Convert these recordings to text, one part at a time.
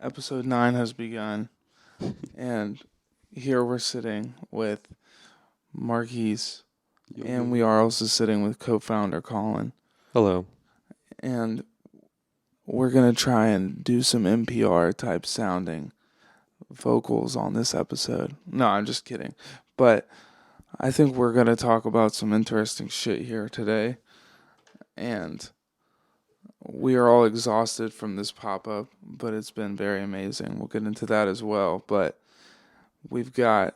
Episode 9 has begun, and here we're sitting with Marquise, and we are also sitting with co founder Colin. Hello. And we're going to try and do some NPR type sounding vocals on this episode. No, I'm just kidding. But I think we're going to talk about some interesting shit here today. And we are all exhausted from this pop up, but it's been very amazing. We'll get into that as well. But we've got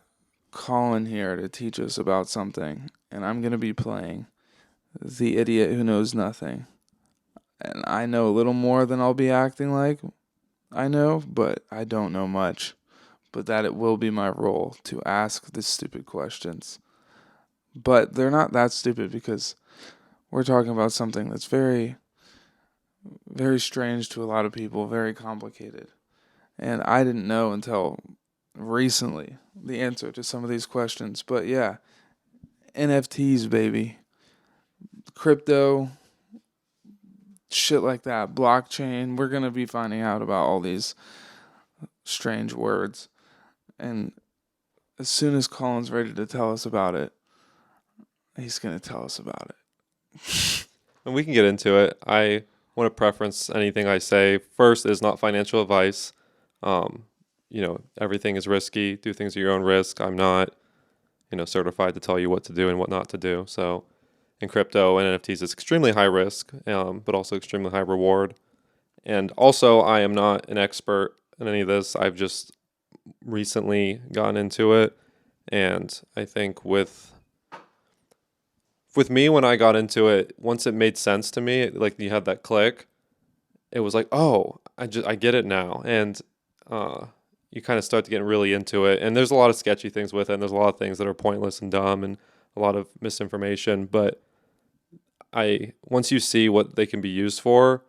Colin here to teach us about something, and I'm going to be playing the idiot who knows nothing. And I know a little more than I'll be acting like I know, but I don't know much. But that it will be my role to ask the stupid questions. But they're not that stupid because we're talking about something that's very, very strange to a lot of people, very complicated. And I didn't know until recently the answer to some of these questions. But yeah, NFTs, baby. Crypto, shit like that. Blockchain. We're going to be finding out about all these strange words. And as soon as Colin's ready to tell us about it, he's going to tell us about it. And we can get into it. I want to preference anything I say. First is not financial advice. Everything is risky. Do things at your own risk. I'm not, certified to tell you what to do and what not to do. So in crypto and NFTs, it's extremely high risk, but also extremely high reward. And also, I am not an expert in any of this. I've just recently gotten into it. And I think with me, when I got into it, once it made sense to me, like you had that click, it was like, oh, I get it now. And you kind of start to get really into it. And there's a lot of sketchy things with it. And there's a lot of things that are pointless and dumb and a lot of misinformation. But once you see what they can be used for,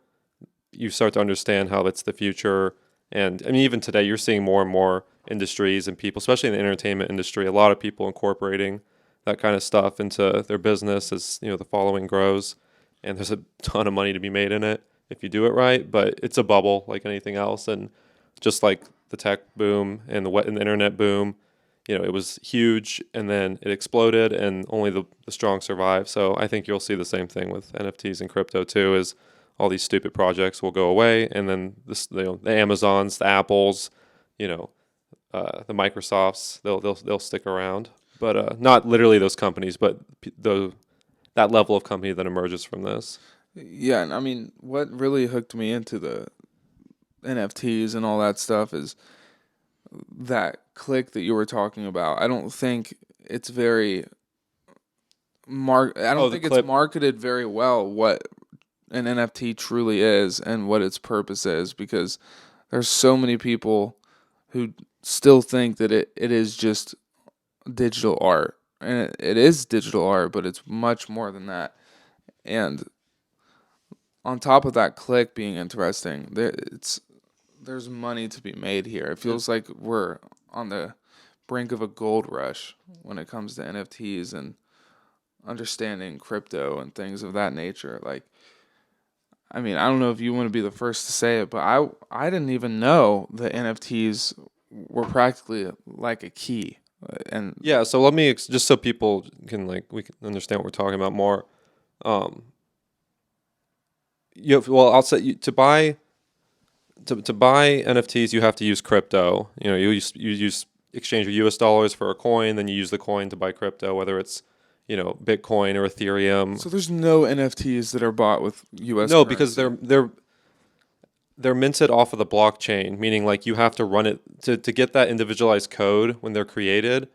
you start to understand how it's the future. And I mean, even today, you're seeing more and more industries and people, especially in the entertainment industry, a lot of people incorporating that kind of stuff into their business as the following grows, and there's a ton of money to be made in it if you do it right. But it's a bubble like anything else, and just like the tech boom and the internet boom, it was huge and then it exploded, and only the strong survive. So I think you'll see the same thing with NFTs and crypto too. Is all these stupid projects will go away, and then the Amazons, the Apples, the Microsofts, they'll stick around. But not literally those companies, but that level of company that emerges from this. Yeah, and I mean, what really hooked me into the NFTs and all that stuff is that click that you were talking about. I don't think it's very I don't The think it's clip. marketed very well what an NFT truly is and what its purpose is, because there's so many people who still think that it is just digital art. And it is digital art, but it's much more than that. And on top of that click being interesting, there's money to be made here. It feels like we're on the brink of a gold rush when it comes to NFTs and understanding crypto and things of that nature. Like, I mean, I don't know if you want to be the first to say it, but I didn't even know that NFTs were practically like a key. And Yeah, so let me just so people can we can understand what we're talking about more. Um, I'll say to buy NFTs, you have to use crypto. You exchange your US dollars for a coin, then you use the coin to buy crypto, whether it's Bitcoin or Ethereum. so there's no NFTs that are bought with US No, because currency. they're minted off of the blockchain, meaning like you have to run it to get that individualized code when they're created.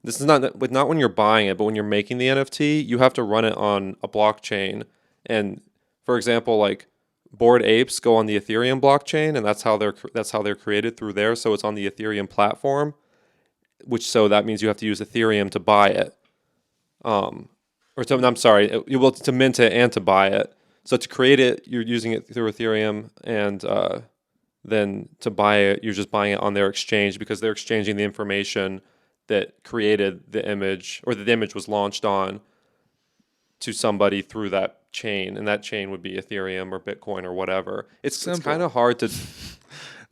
This is not when you're buying it, but when you're making the NFT, you have to run it on a blockchain. And for example, like Bored Apes go on the Ethereum blockchain, and that's how they're created through there. So it's on the Ethereum platform, so that means you have to use Ethereum to buy it. Um, I'm sorry, to mint it and to buy it. So to create it, you're using it through Ethereum, and then to buy it, you're just buying it on their exchange because they're exchanging the information that created the image or that the image was launched on to somebody through that chain, and that chain would be Ethereum or Bitcoin or whatever. It's kind Simple. of hard to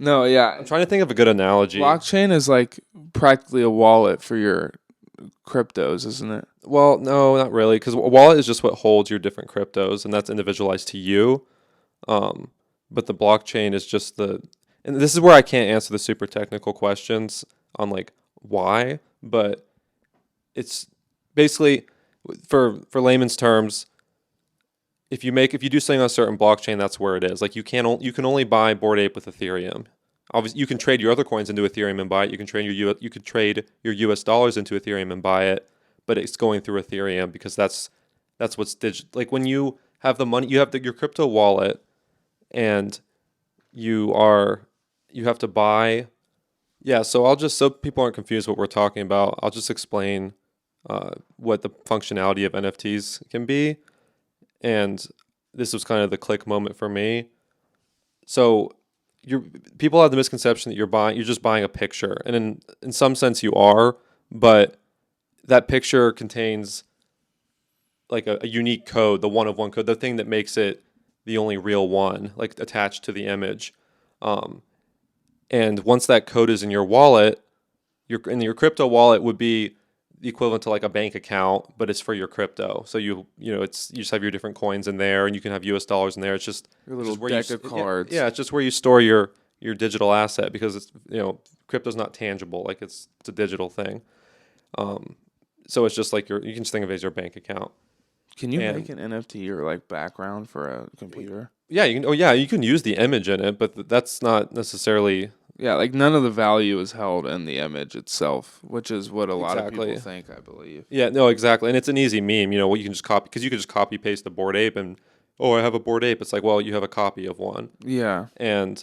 No, yeah. I'm trying to think of a good analogy. Blockchain is like practically a wallet for your cryptos, isn't it? Well, no, not really, because a wallet is just what holds your different cryptos, and that's individualized to you. Um, but the blockchain is just and this is where I can't answer the super technical questions on like why, but it's basically for layman's terms, if you do something on a certain blockchain, that's where it is. Like you can only buy Bored Ape with Ethereum. Obviously, you can trade your other coins into Ethereum and buy it. You could trade your US dollars into Ethereum and buy it, but it's going through Ethereum because that's what's digital. Like when you have the money, you have your crypto wallet, and you have to buy. Yeah, so so people aren't confused what we're talking about, I'll just explain what the functionality of NFTs can be. And this was kind of the click moment for me. So you people have the misconception that you're just buying a picture, and in some sense you are, but that picture contains like a unique code, the one of one code, the thing that makes it the only real one, like attached to the image. Um, and once that code is in your wallet, your crypto wallet would be the equivalent to like a bank account, but it's for your crypto. So you just have your different coins in there, and you can have US dollars in there. Your It's little just where deck of cards. yeah, it's just where you store your digital asset, because it's crypto's not tangible, like it's a digital thing. Um, so it's just like you can just think of it as your bank account. Can you make And an NFT or like background for a computer? yeah, you can. Oh yeah, you can use the image in it, but that's not necessarily Yeah, like none of the value is held in the image itself, which is what a lot of people exactly. think, I believe. Yeah, no, exactly. And it's an easy meme, what you can just copy, because you could just copy paste the Bored Ape and, oh, I have a Bored Ape. It's like, well, you have a copy of one. Yeah. And,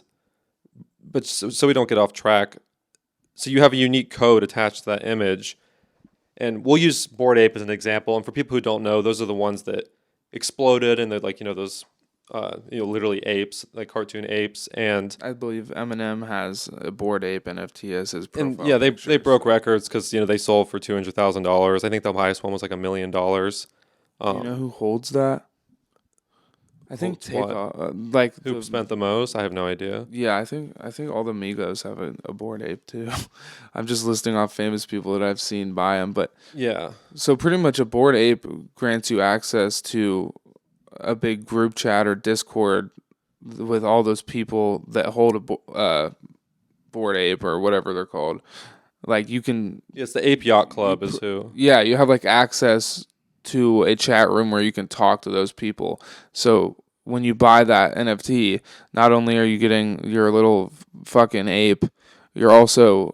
but so we don't get off track. So you have a unique code attached to that image. And we'll use Bored Ape as an example. And for people who don't know, those are the ones that exploded, and they're like, those, literally apes, like cartoon apes. I believe Eminem has a Bored Ape NFT as his And profile yeah, they picture. broke records because, they sold for $200,000. I think the highest one was like $1 million. Do you know who holds that? I think Holds what? Takeoff, like Who spent the most? I have no idea. yeah, I think all the Migos have a Bored Ape too. I'm just listing off famous people that I've seen buy them, but Yeah. so pretty much a Bored Ape grants you access to a big group chat or Discord with all those people that hold a Bored Ape or whatever they're called. Like you can, Yes, the Ape Yacht Club is who. yeah, you have like access to a chat room where you can talk to those people. So when you buy that NFT, not only are you getting your little fucking ape, you're also,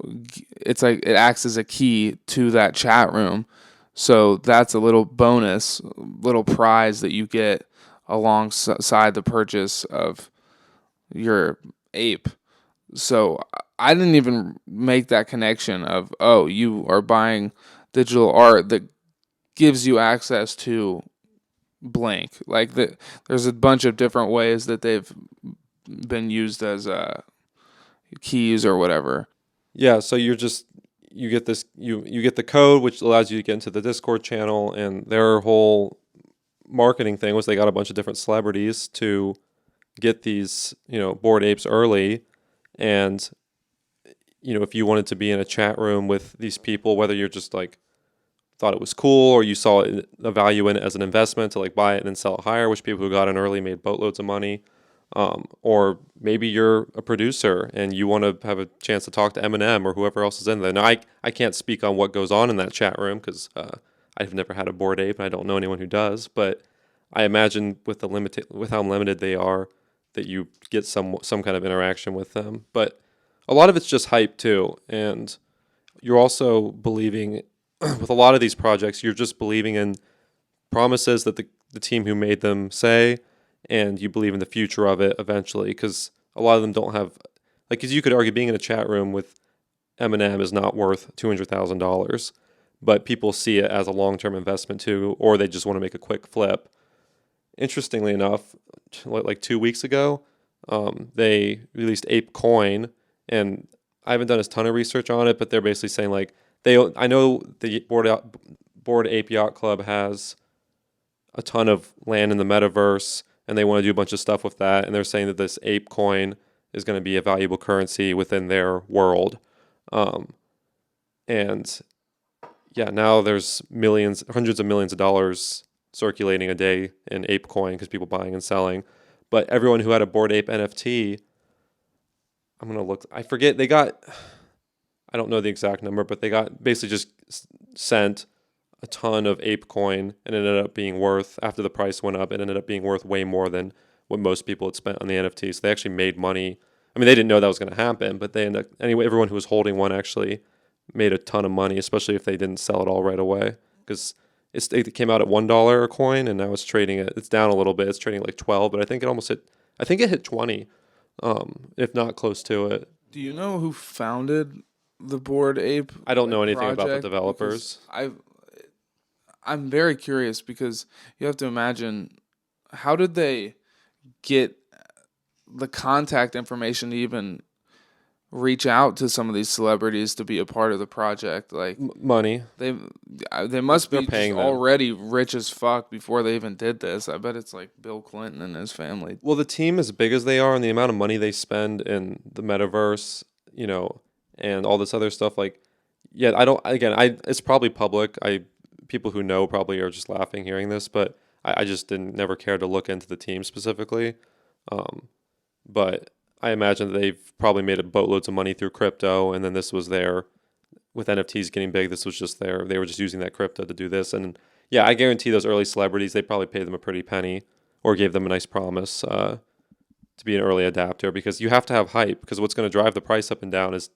it's like it acts as a key to that chat room. So that's a little bonus, little prize that you get alongside the purchase of your ape. So I didn't even make that connection of, oh, you are buying digital art that gives you access to blank. Like there's a bunch of different ways that they've been used as keys or whatever. Yeah, so you get this you get the code, which allows you to get into the Discord channel, and their whole marketing thing was they got a bunch of different celebrities to get these, Bored Apes early. And if you wanted to be in a chat room with these people, whether you're just like thought it was cool, or you saw the value in it as an investment to like buy it and then sell it higher, which people who got in early made boatloads of money. Or maybe you're a producer and you want to have a chance to talk to Eminem or whoever else is in there. Now, I can't speak on what goes on in that chat room because I've never had a Bored Ape and I don't know anyone who does. But I imagine with how limited they are, that you get some kind of interaction with them. But a lot of it's just hype too, and you're also believing with a lot of these projects, you're just believing in promises that the team who made them say, and you believe in the future of it eventually, because a lot of them don't have, like, because you could argue being in a chat room with Eminem is not worth $200,000, but people see it as a long-term investment too, or they just want to make a quick flip. Interestingly enough, like 2 weeks ago, they released Ape Coin, and I haven't done a ton of research on it, but they're basically saying like I know the Bored Ape Yacht Club has a ton of land in the metaverse, and they want to do a bunch of stuff with that. And they're saying that this Ape Coin is going to be a valuable currency within their world. Um, and yeah, now there's millions, hundreds of millions of dollars circulating a day in ApeCoin because people buying and selling. But everyone who had a Bored Ape NFT, I'm going to look, I forget, they got, I don't know the exact number, but they got basically just sent a ton of ApeCoin, and it ended up being worth, after the price went up, it ended up being worth way more than what most people had spent on the NFT. So they actually made money. I mean, they didn't know that was going to happen, but they ended up, anyway, everyone who was holding one actually made a ton of money, especially if they didn't sell it all right away. Because it came out at $1 a coin, and now it's down a little bit. It's trading at like 12, but I think it hit 20, if not close to it. Do you know who founded the Bored Ape? I don't know anything about the project? developers. Because I'm very curious, because you have to imagine, how did they get the contact information to even reach out to some of these celebrities to be a part of the project? Like, Money. they must They're be paying just them. already rich as fuck before they even did this. I bet it's like Bill Clinton and his family. Well, the team, as big as they are, and the amount of money they spend in the metaverse, and all this other stuff, like, yeah, it's probably public. People who know probably are just laughing hearing this, but I just never cared to look into the team specifically. But I imagine that they've probably made a boatloads of money through crypto, and then this was with NFTs getting big, this was just they were just using that crypto to do this. And yeah, I guarantee those early celebrities, they probably paid them a pretty penny or gave them a nice promise to be an early adapter, because you have to have hype, because what's going to drive the price up and down is,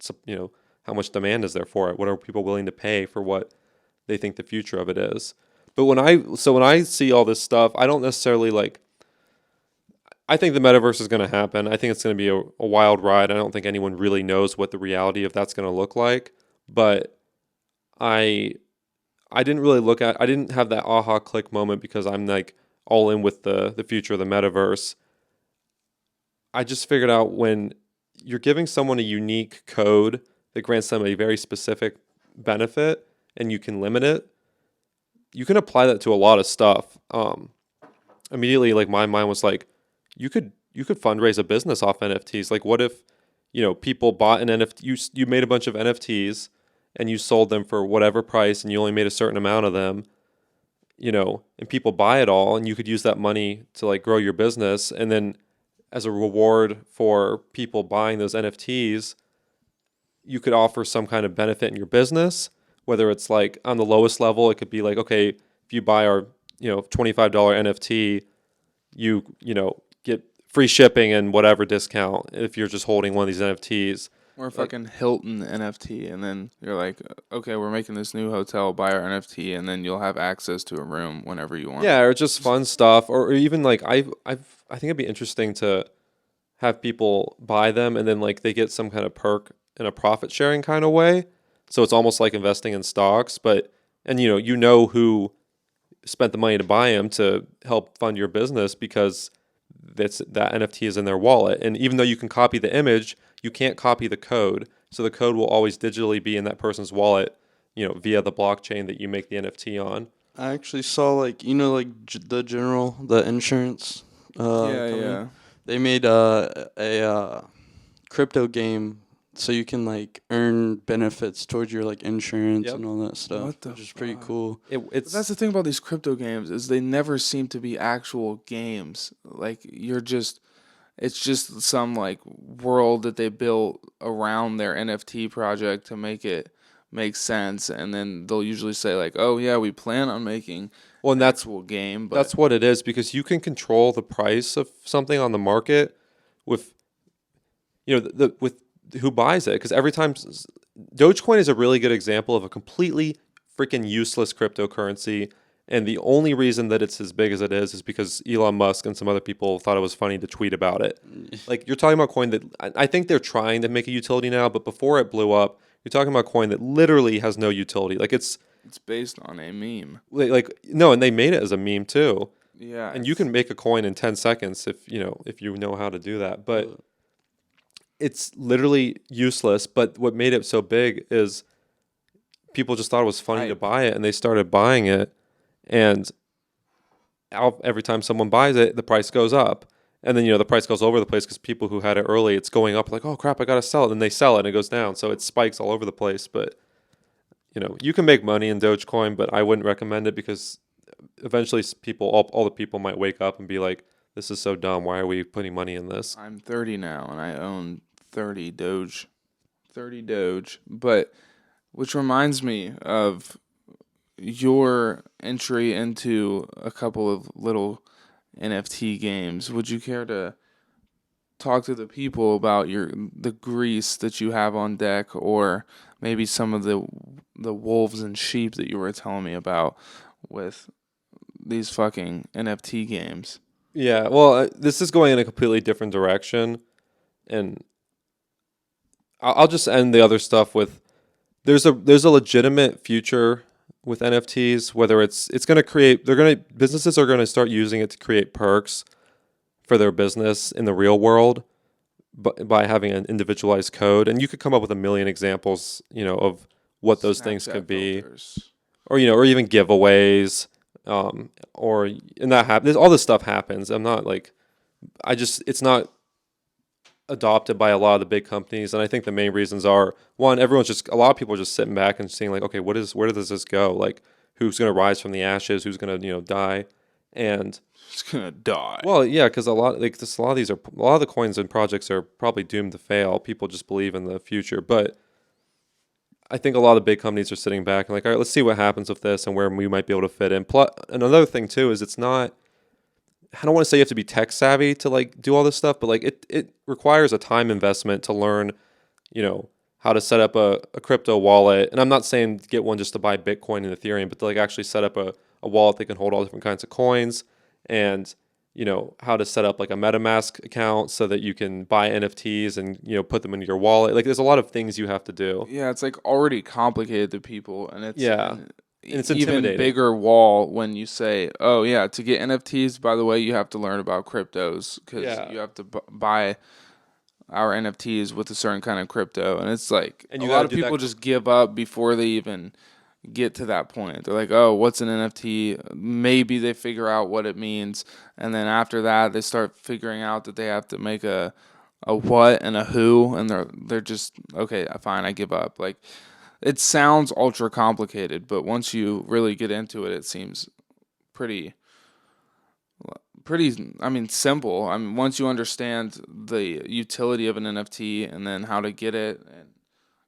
how much demand is there for it? What are people willing to pay for what they think the future of it is? But when I see all this stuff, I don't necessarily I think the metaverse is going to happen. I think it's going to be a wild ride. I don't think anyone really knows what the reality of that's going to look like. But I didn't have that aha click moment, because I'm like all in with the future of the metaverse. I just figured out, when you're giving someone a unique code that grants them a very specific benefit and you can limit it, you can apply that to a lot of stuff. Immediately, like, my mind was like, you could fundraise a business off NFTs. Like, what if, people bought an NFT, you made a bunch of NFTs and you sold them for whatever price, and you only made a certain amount of them, and people buy it all, and you could use that money to like grow your business. And then as a reward for people buying those NFTs, you could offer some kind of benefit in your business, whether it's like on the lowest level, it could be like, okay, if you buy our, $25 NFT, you get free shipping and whatever discount if you're just holding one of these NFTs. Or a fucking Hilton NFT, and then you're like, okay, we're making this new hotel, buy our NFT, and then you'll have access to a room whenever you want. Yeah, or just fun stuff, or even like I think it'd be interesting to have people buy them, and then like they get some kind of perk in a profit sharing kind of way. So it's almost like investing in stocks, and who spent the money to buy them to help fund your business, because that NFT is in their wallet. And even though you can copy the image, you can't copy the code. So the code will always digitally be in that person's wallet, via the blockchain that you make the NFT on. I actually saw the insurance. Company. Yeah. They made a crypto game, so you can like earn benefits towards your like insurance Yep. and all that stuff, which is pretty cool. But that's the thing about these crypto games, is they never seem to be actual games. Like, it's just some like world that they built around their NFT project to make it make sense, and then they'll usually say like, "Oh yeah, we plan on making and that's actual game." But that's what it is, because you can control the price of something on the market with with who buys it. Because every time, Dogecoin is a really good example of a completely freaking useless cryptocurrency. And the only reason that it's as big as it is because Elon Musk and some other people thought it was funny to tweet about it. Like, you're talking about coin that I think they're trying to make a utility now, but before it blew up, you're talking about coin that literally has no utility. Like, it's based on a meme. Like no, and they made it as a meme too. Yeah. And you can make a coin in 10 seconds if you know how to do that. But it's literally useless. But what made it so big is people just thought it was funny to buy it, and they started buying it. And every time someone buys it, the price goes up. And then, the price goes all over the place because people who had it early, it's going up like, oh crap, I got to sell it. And they sell it and it goes down. So it spikes all over the place. But, you can make money in Dogecoin, but I wouldn't recommend it because eventually all the people might wake up and be like, this is so dumb. Why are we putting money in this? I'm 30 now and I own 30 Doge. 30 Doge. But, which reminds me of your entry into a couple of little NFT games. Would you care to talk to the people about the grease that you have on deck, or maybe some of the wolves and sheep that you were telling me about with these fucking NFT games? Yeah, well, this is going in a completely different direction, and I'll just end the other stuff with there's a legitimate future with NFTs. Whether it's going to create, businesses are going to start using it to create perks for their business in the real world, but by having an individualized code, and you could come up with a million examples, of what those things Snapchat could be, filters. or or even giveaways, or and that happens. All this stuff happens. I'm not like, it's not adopted by a lot of the big companies, and I think the main reasons are one, a lot of people are just sitting back and seeing like, okay, where does this go? Like, who's gonna rise from the ashes? Who's gonna die? And It's gonna die. well, yeah, because a lot of the coins and projects are probably doomed to fail. People just believe in the future, but I think a lot of big companies are sitting back and like, all right, let's see what happens with this and where we might be able to fit in. Plus, another thing too is it's not. I don't want to say you have to be tech savvy to like do all this stuff, but like it requires a time investment to learn, how to set up a crypto wallet. And I'm not saying get one just to buy Bitcoin and Ethereum, but to like actually set up a wallet that can hold all different kinds of coins, and how to set up like a MetaMask account so that you can buy NFTs and put them into your wallet. Like there's a lot of things you have to do. Yeah, it's like already complicated to people, and it's Yeah. And it's even intimidating. bigger wall when you say, "Oh yeah, to get NFTs, by the way, you have to learn about cryptos because Yeah. you have to buy our NFTs with a certain kind of crypto." And it's like And a you lot gotta of do that people just give up before they even get to that point. They're like, "Oh, what's an NFT?" Maybe they figure out what it means, and then after that, they start figuring out that they have to make a what and a who, and they're just okay, fine, I give up. Like, it sounds ultra complicated, but once you really get into it, it seems pretty I mean, simple. I mean, once you understand the utility of an NFT and then how to get it, and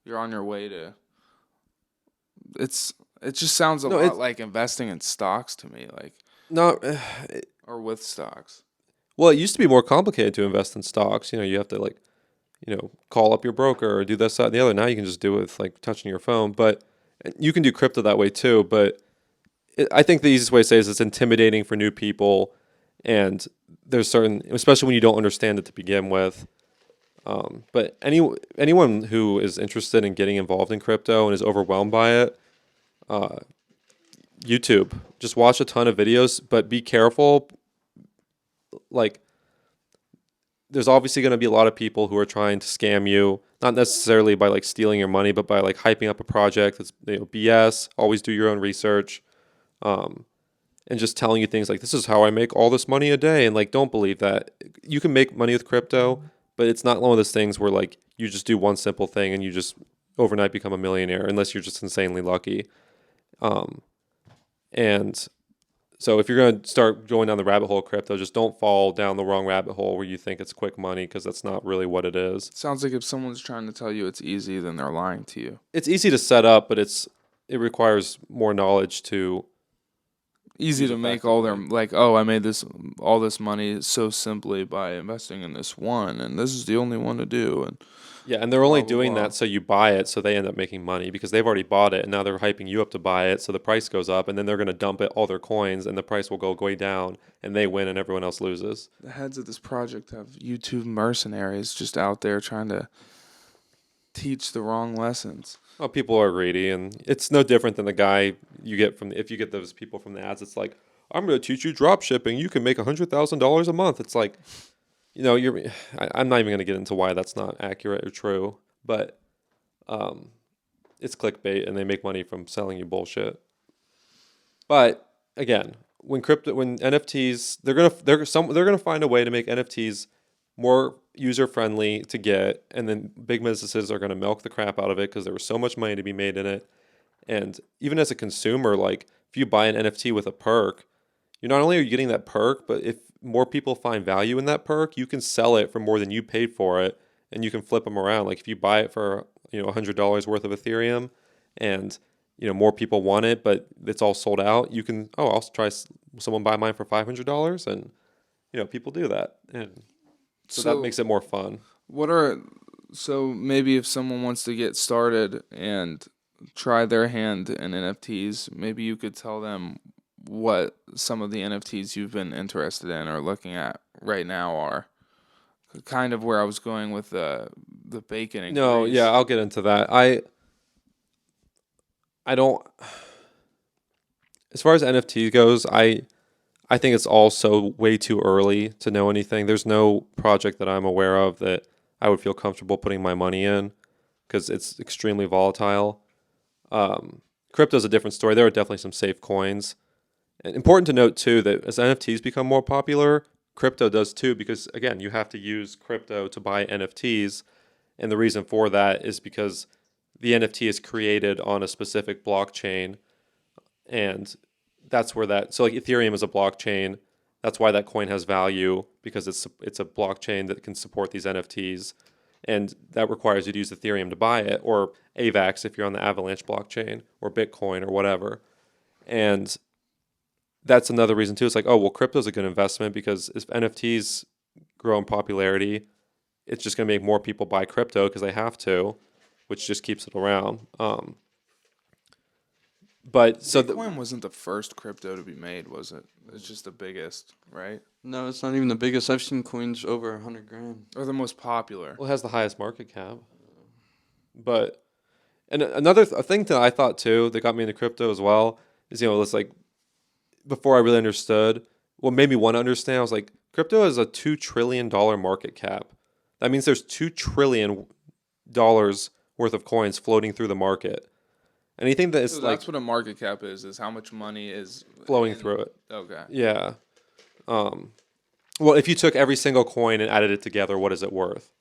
you're on your way to it just sounds a No, lot it's like investing in stocks to me, like, not. or with stocks. Well, it used to be more complicated to invest in stocks. You have to like, call up your broker or do this, that, and the other. Now you can just do it with like touching your phone. But you can do crypto that way too. But I think the easiest way to say is it's intimidating for new people, and there's certain, especially when you don't understand it to begin with. But anyone who is interested in getting involved in crypto and is overwhelmed by it, YouTube, just watch a ton of videos, but be careful. Like, there's obviously going to be a lot of people who are trying to scam you, not necessarily by like stealing your money, but by like hyping up a project that's BS. Always do your own research, and just telling you things like, this is how I make all this money a day, and like, don't believe that. You can make money with crypto, but it's not one of those things where like you just do one simple thing and you just overnight become a millionaire, unless you're just insanely lucky. And so if you're going to start going down the rabbit hole of crypto, just don't fall down the wrong rabbit hole where you think it's quick money, because that's not really what it is. It sounds like if someone's trying to tell you it's easy, then they're lying to you. It's easy to set up, but it requires more knowledge to Easy use to make all their, effectively. like, oh, I made all this money so simply by investing in this one, and this is the only one to do, and Yeah, and they're only blah, blah, doing blah. that so you buy it, so they end up making money because they've already bought it, and now they're hyping you up to buy it, so the price goes up, and then they're going to dump it all their coins, and the price will go way down, and they win, and everyone else loses. The heads of this project have YouTube mercenaries just out there trying to teach the wrong lessons. Well, people are greedy, and it's no different than the guy you get if you get those people from the ads. It's like, I'm going to teach you drop shipping. You can make $100,000 a month. It's like, I'm not even going to get into why that's not accurate or true, but it's clickbait, and they make money from selling you bullshit. But again, when NFTs, they're gonna find a way to make NFTs more user friendly to get, and then big businesses are gonna milk the crap out of it because there was so much money to be made in it. And even as a consumer, like if you buy an NFT with a perk, you're not only are you getting that perk, but if more people find value in that perk, you can sell it for more than you paid for it, and you can flip them around. Like if you buy it for $100 worth of Ethereum, and more people want it, but it's all sold out, you can I'll try someone buy mine for $500, and people do that, and so that makes it more fun. So maybe if someone wants to get started and try their hand in NFTs, maybe you could tell them what some of the NFTs you've been interested in or looking at right now are. Kind of where I was going with the bacon and No, grease. yeah, I'll get into that. I don't. As far as NFT goes, I think it's also way too early to know anything. There's no project that I'm aware of that I would feel comfortable putting my money in because it's extremely volatile. Crypto's a different story. There are definitely some safe coins. And important to note too that as NFTs become more popular, crypto does too, because again, you have to use crypto to buy NFTs. And the reason for that is because the NFT is created on a specific blockchain, and that's where so like Ethereum is a blockchain. That's why that coin has value, because it's a blockchain that can support these NFTs, and that requires you to use Ethereum to buy it, or AVAX if you're on the Avalanche blockchain, or Bitcoin or whatever. And that's another reason too. It's like, oh well, crypto's a good investment because if NFTs grow in popularity, it's just going to make more people buy crypto because they have to, which just keeps it around. But so Bitcoin wasn't the first crypto to be made, was it? It's just the biggest, right? No, it's not even the biggest. I've seen coins over 100 grand. Or the most popular. Well, it has the highest market cap. But and another a thing that I thought too that got me into crypto as well is it's like before I really understood, what made me want to understand, I was like, crypto is a $2 trillion market cap. That means there's $2 trillion worth of coins floating through the market. Anything that is So that's what a market cap is how much money is flowing through it. Okay. Yeah. Well, if you took every single coin and added it together, what is it worth?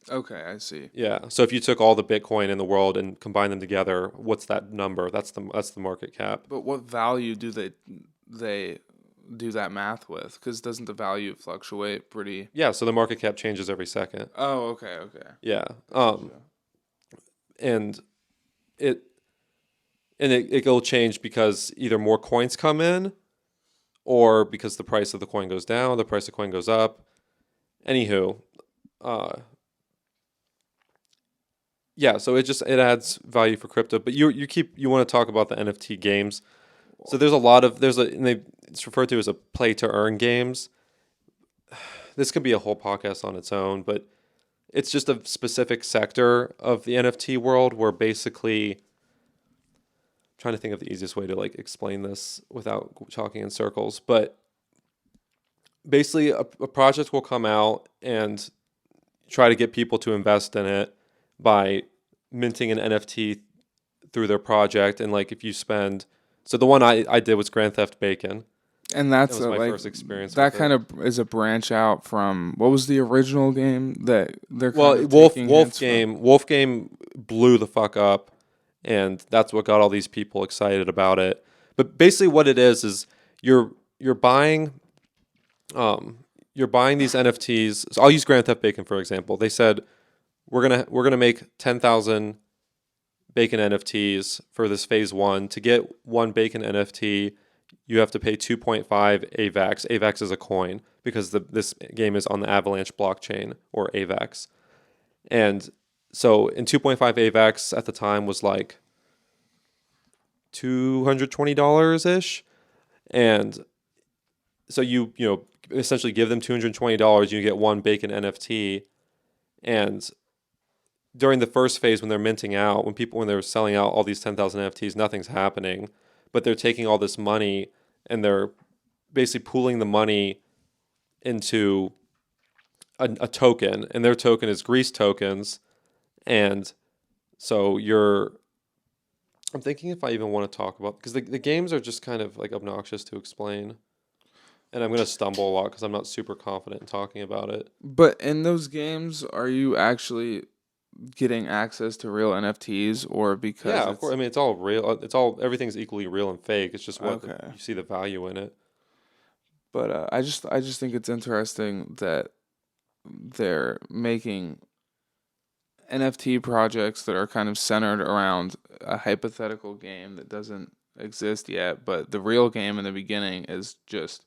Okay, I see. Yeah. So if you took all the Bitcoin in the world and combined them together, what's that number? That's the market cap. But what value do they do that math with? Because doesn't the value fluctuate pretty? Yeah. So the market cap changes every second. Oh, okay. Yeah. And it'll change because either more coins come in, or because the price of the coin goes down, the price of the coin goes up. Anywho, yeah, so it adds value for crypto. But you want to talk about the NFT games. So it's referred to as a play to earn games. This could be a whole podcast on its own, but it's just a specific sector of the NFT world where basically, I'm trying to think of the easiest way to like explain this without talking in circles, but basically a project will come out and try to get people to invest in it by minting an NFT through their project. And like if you so the one I did was Grand Theft Bacon. And that's That was my first experience. That with kind it. of is a branch out from what was the original game that they're Well, kind of Wolf Game blew the fuck up, and that's what got all these people excited about it. But basically, what it is you're buying these NFTs. So I'll use Grand Theft Bacon for example. They said we're gonna make 10,000 Bacon NFTs for this phase 1. To get one Bacon NFT, you have to pay 2.5 AVAX. AVAX is a coin because this game is on the Avalanche blockchain, or AVAX. And so in 2.5 AVAX at the time was like $220 ish. And so you essentially give them $220, you get one Bacon NFT. And during the first phase when they're minting out, when they're selling out all these 10,000 NFTs, nothing's happening, but they're taking all this money and they're basically pooling the money into a token, and their token is Grease tokens. And so I'm thinking if I even want to talk about, because the games are just kind of like obnoxious to explain, and I'm gonna stumble a lot because I'm not super confident in talking about it. But in those games, are you actually getting access to real NFTs, or because Yeah, of course. it's I mean, it's all real. It's all everything's equally real and fake. It's just what okay? you see the value in it. But I just think it's interesting that they're making NFT projects that are kind of centered around a hypothetical game that doesn't exist yet, but the real game in the beginning is just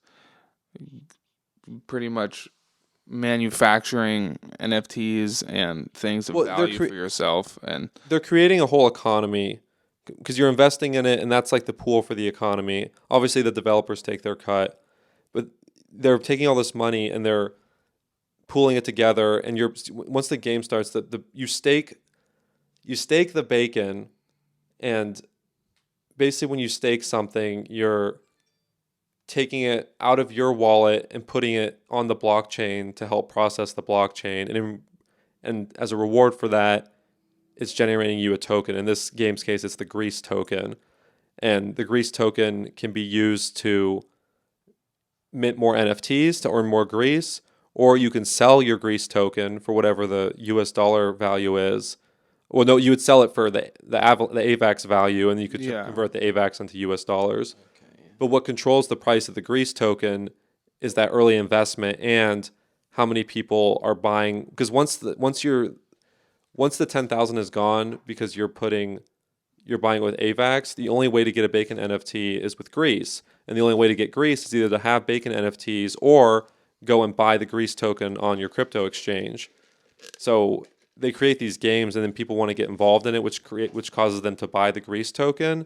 pretty much manufacturing NFTs and things of Well, value for yourself. And they're creating a whole economy because you're investing in it, and that's like the pool for the economy. Obviously, the developers take their cut, but they're taking all this money and they're pooling it together. And you're once the game starts, the you stake the bacon, and basically when you stake something, you're taking it out of your wallet and putting it on the blockchain to help process the blockchain, and as a reward for that, it's generating you a token. In this game's case, it's the grease token. And the grease token can be used to mint more NFTs to earn more grease, or you can sell your grease token for whatever the US dollar value is. Well, no, you would sell it for the AVAX value, and you could yeah, convert the AVAX into US dollars. Okay. But what controls the price of the grease token is that early investment and how many people are buying. Because once the 10,000 is gone, because you're buying it with AVAX, the only way to get a bacon NFT is with grease. And the only way to get grease is either to have bacon NFTs or go and buy the grease token on your crypto exchange. So they create these games, and then people want to get involved in it, which causes them to buy the grease token.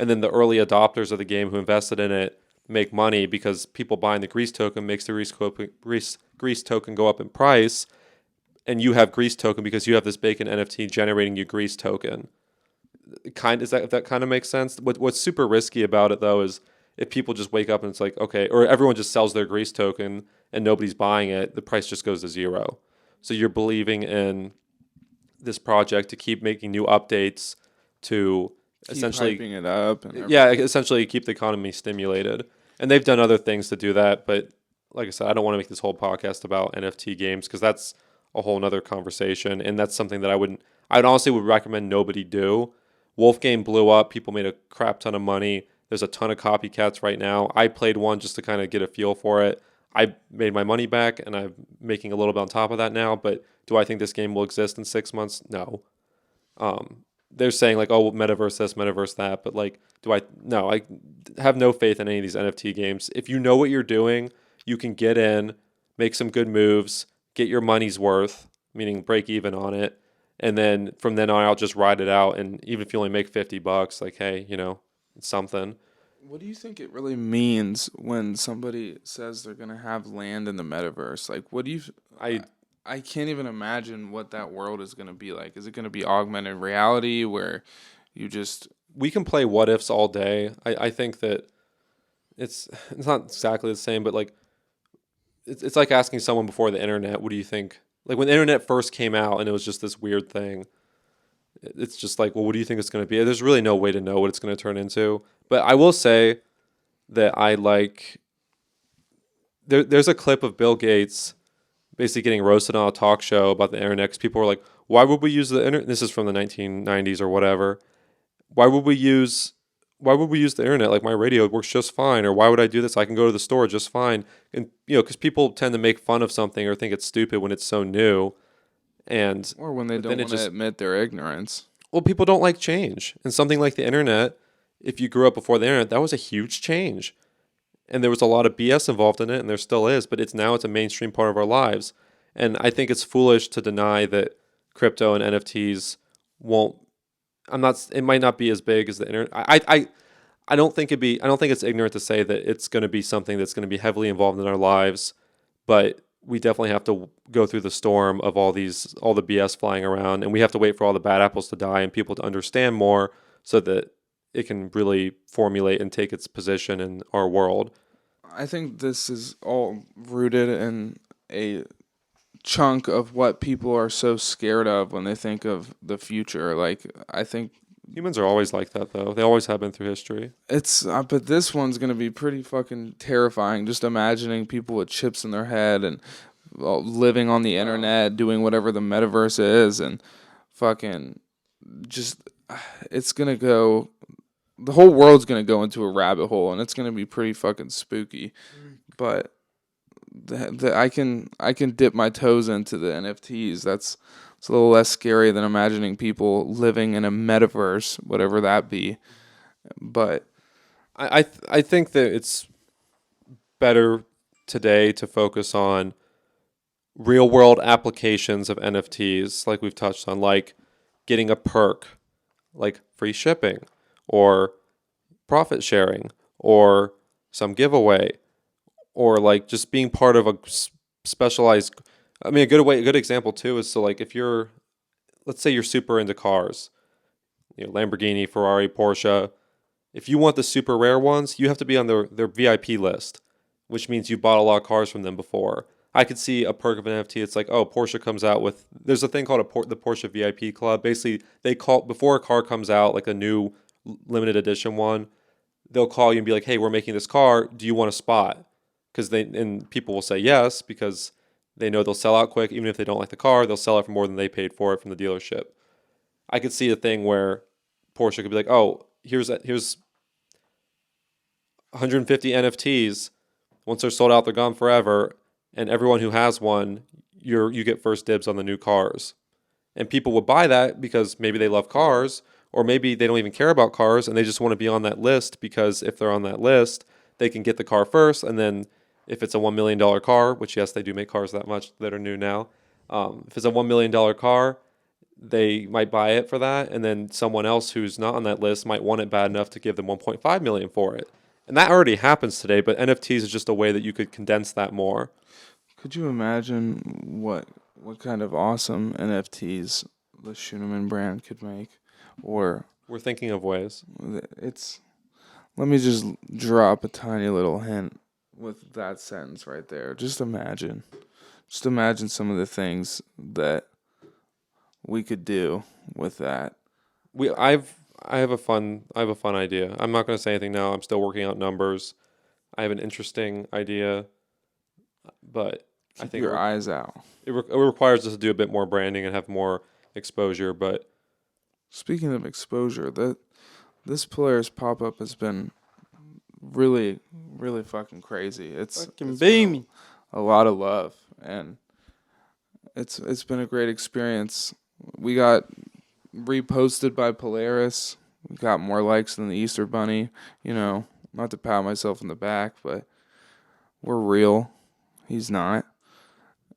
And then the early adopters of the game who invested in it make money because people buying the grease token makes the grease token go up in price, and you have grease token because you have this bacon NFT generating you grease token. If that kind of makes sense. What's super risky about it though is if people just wake up and it's like, okay, or everyone just sells their grease token and nobody's buying it, the price just goes to zero. So you're believing in this project to keep making new updates to keep essentially, hyping it up and yeah, everything. essentially keep the economy stimulated. And they've done other things to do that, but like I said, I don't want to make this whole podcast about NFT games because that's a whole nother conversation, and that's something that I honestly would recommend nobody do. Wolf Game blew up. People made a crap ton of money. There's a ton of copycats right now. I played one just to kind of get a feel for it. I made my money back, and I'm making a little bit on top of that now. But do I think this game will exist in 6 months? No. They're saying like, oh, metaverse this, metaverse that, but like, do I? No, I have no faith in any of these NFT games. If you know what you're doing, you can get in, make some good moves, get your money's worth, meaning break even on it, and then from then on, I'll just ride it out. And even if you only make $50, like, hey, it's something. What do you think it really means when somebody says they're gonna have land in the metaverse? Like, what do you? I I can't even imagine what that world is gonna be like. Is it gonna be augmented reality where you just we can play what ifs all day. I think that it's not exactly the same, but like it's like asking someone before the internet, what do you think? Like when the internet first came out and it was just this weird thing, it's just like, well, what do you think it's going to be? There's really no way to know what it's going to turn into. But I will say that I like there's a clip of Bill Gates basically getting roasted on a talk show about the internet 'cause people were like, why would we use the internet? This is from the 1990s or whatever. Why would we use why would we use the internet? Like my radio works just fine, or why would I do this? I can go to the store just fine. And because people tend to make fun of something or think it's stupid when it's so new, and or when they but then don't it want to just admit their ignorance? well, people don't like change. And something like the internet, if you grew up before the internet, that was a huge change. And there was a lot of BS involved in it, and there still is, but it's a mainstream part of our lives. And I think it's foolish to deny that crypto and NFTs won't. It might not be as big as the internet. I don't think I don't think it's ignorant to say that it's going to be something that's going to be heavily involved in our lives, but we definitely have to go through the storm of all the BS flying around, and we have to wait for all the bad apples to die and people to understand more so that it can really formulate and take its position in our world. I think this is all rooted in a chunk of what people are so scared of when they think of the future. Like, I think Humans are always like that, though. They always have been through history. It's but this one's gonna be pretty fucking terrifying. Just imagining people with chips in their head and living on the internet, doing whatever the metaverse is, and fucking just it's gonna go. The whole world's gonna go into a rabbit hole, and it's gonna be pretty fucking spooky. But I can dip my toes into the NFTs. It's a little less scary than imagining people living in a metaverse, whatever that be. But I think that it's better today to focus on real world applications of NFTs, like we've touched on, like getting a perk, like free shipping, or profit sharing, or some giveaway, or like just being part of a specialized. I mean, a good example too is, so like if you're, let's say you're super into cars, Lamborghini, Ferrari, Porsche. If you want the super rare ones, you have to be on their VIP list, which means you bought a lot of cars from them before. I could see a perk of an NFT. It's like, oh, Porsche comes out with. There's a thing called the Porsche VIP Club. Basically, they call before a car comes out, like a new limited edition one. They'll call you and be like, hey, we're making this car. Do you want a spot? And people will say yes because they know they'll sell out quick. Even if they don't like the car, they'll sell it for more than they paid for it from the dealership. I could see a thing where Porsche could be like, oh, here's 150 NFTs. Once they're sold out, they're gone forever. And everyone who has one, you get first dibs on the new cars. And people would buy that because maybe they love cars, or maybe they don't even care about cars and they just want to be on that list, because if they're on that list, they can get the car first. And then if it's a $1 million car, which yes, they do make cars that much that are new now. If it's a $1 million car, they might buy it for that. And then someone else who's not on that list might want it bad enough to give them 1.5 million for it. And that already happens today, but NFTs is just a way that you could condense that more. could you imagine what kind of awesome NFTs the Scheuneman brand could make? Or We're thinking of ways. it's let me just drop a tiny little hint with that sentence right there. Just imagine some of the things that we could do with that. I have a fun idea. I'm not going to say anything now. I'm still working out numbers. I have an interesting idea, but I Keep think your eyes out. it requires us to do a bit more branding and have more exposure. But Speaking of exposure, this Polaris pop up has been really, really fucking crazy. Fucking It's beam. a lot of love, and it's been a great experience. We got reposted by Polaris. We got more likes than the Easter Bunny. Not to pat myself in the back, but we're real. He's not.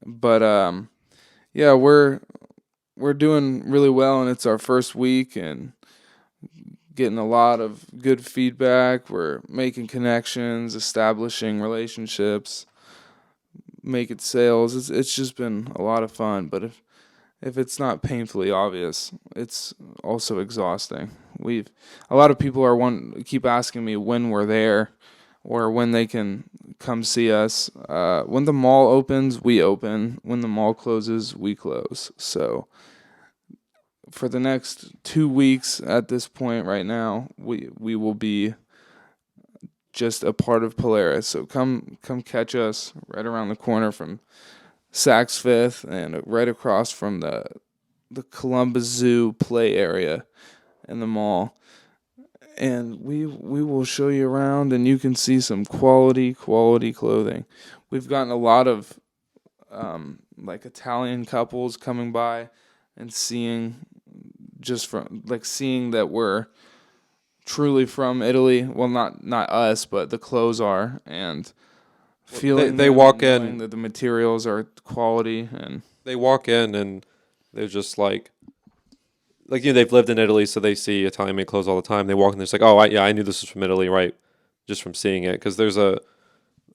But yeah, we're doing really well, and it's our first week, and getting a lot of good feedback. We're making connections, establishing relationships, making sales. It's just been a lot of fun. But if it's not painfully obvious, it's also exhausting. A lot of people keep asking me when we're there, or when they can come see us. When the mall opens, we open. When the mall closes, we close. So for the next 2 weeks at this point right now, we will be just a part of Polaris. So come catch us right around the corner from Saks Fifth, and right across from the Columbus Zoo play area in the mall. And we will show you around, and you can see some quality clothing. We've gotten a lot of like Italian couples coming by and seeing that we're truly from Italy. Well, not us, but the clothes are, and feeling they them walk and knowing in. that the materials are quality. And They walk in and they're just like they've lived in Italy, so they see Italian made clothes all the time. They walk in, they're just like, oh, I knew this was from Italy, right? Just from seeing it, because there's a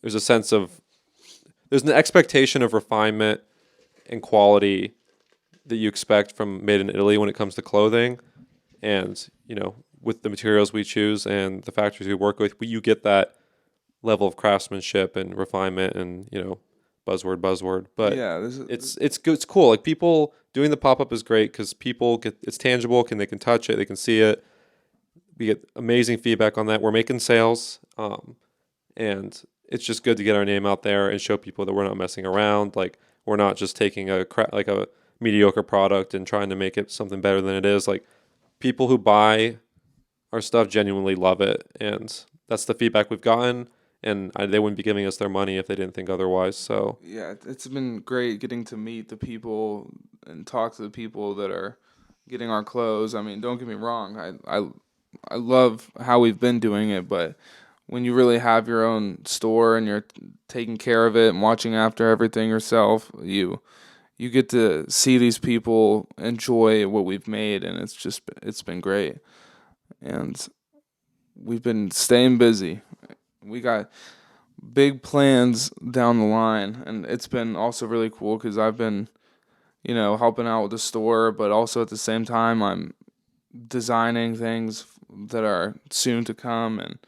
sense of, there's an expectation of refinement and quality that you expect from made in Italy when it comes to clothing, and with the materials we choose and the factories we work with, you get that level of craftsmanship and refinement and buzzword. But yeah, it's cool. Like, people doing the pop up is great because people it's tangible, they can touch it, they can see it. we get amazing feedback on that. We're making sales, and it's just good to get our name out there and show people that we're not messing around. Like, we're not just taking a mediocre product and trying to make it something better than it is. Like, people who buy our stuff genuinely love it, and that's the feedback we've gotten. And they wouldn't be giving us their money if they didn't think otherwise. So Yeah, it's been great getting to meet the people and talk to the people that are getting our clothes. I mean, don't get me wrong. I love how we've been doing it, but when you really have your own store and you're taking care of it and watching after everything yourself, you get to see these people enjoy what we've made, and it's been great. And we've been staying busy. We got big plans down the line, and it's been also really cool because I've been, helping out with the store, but also at the same time I'm designing things that are soon to come, and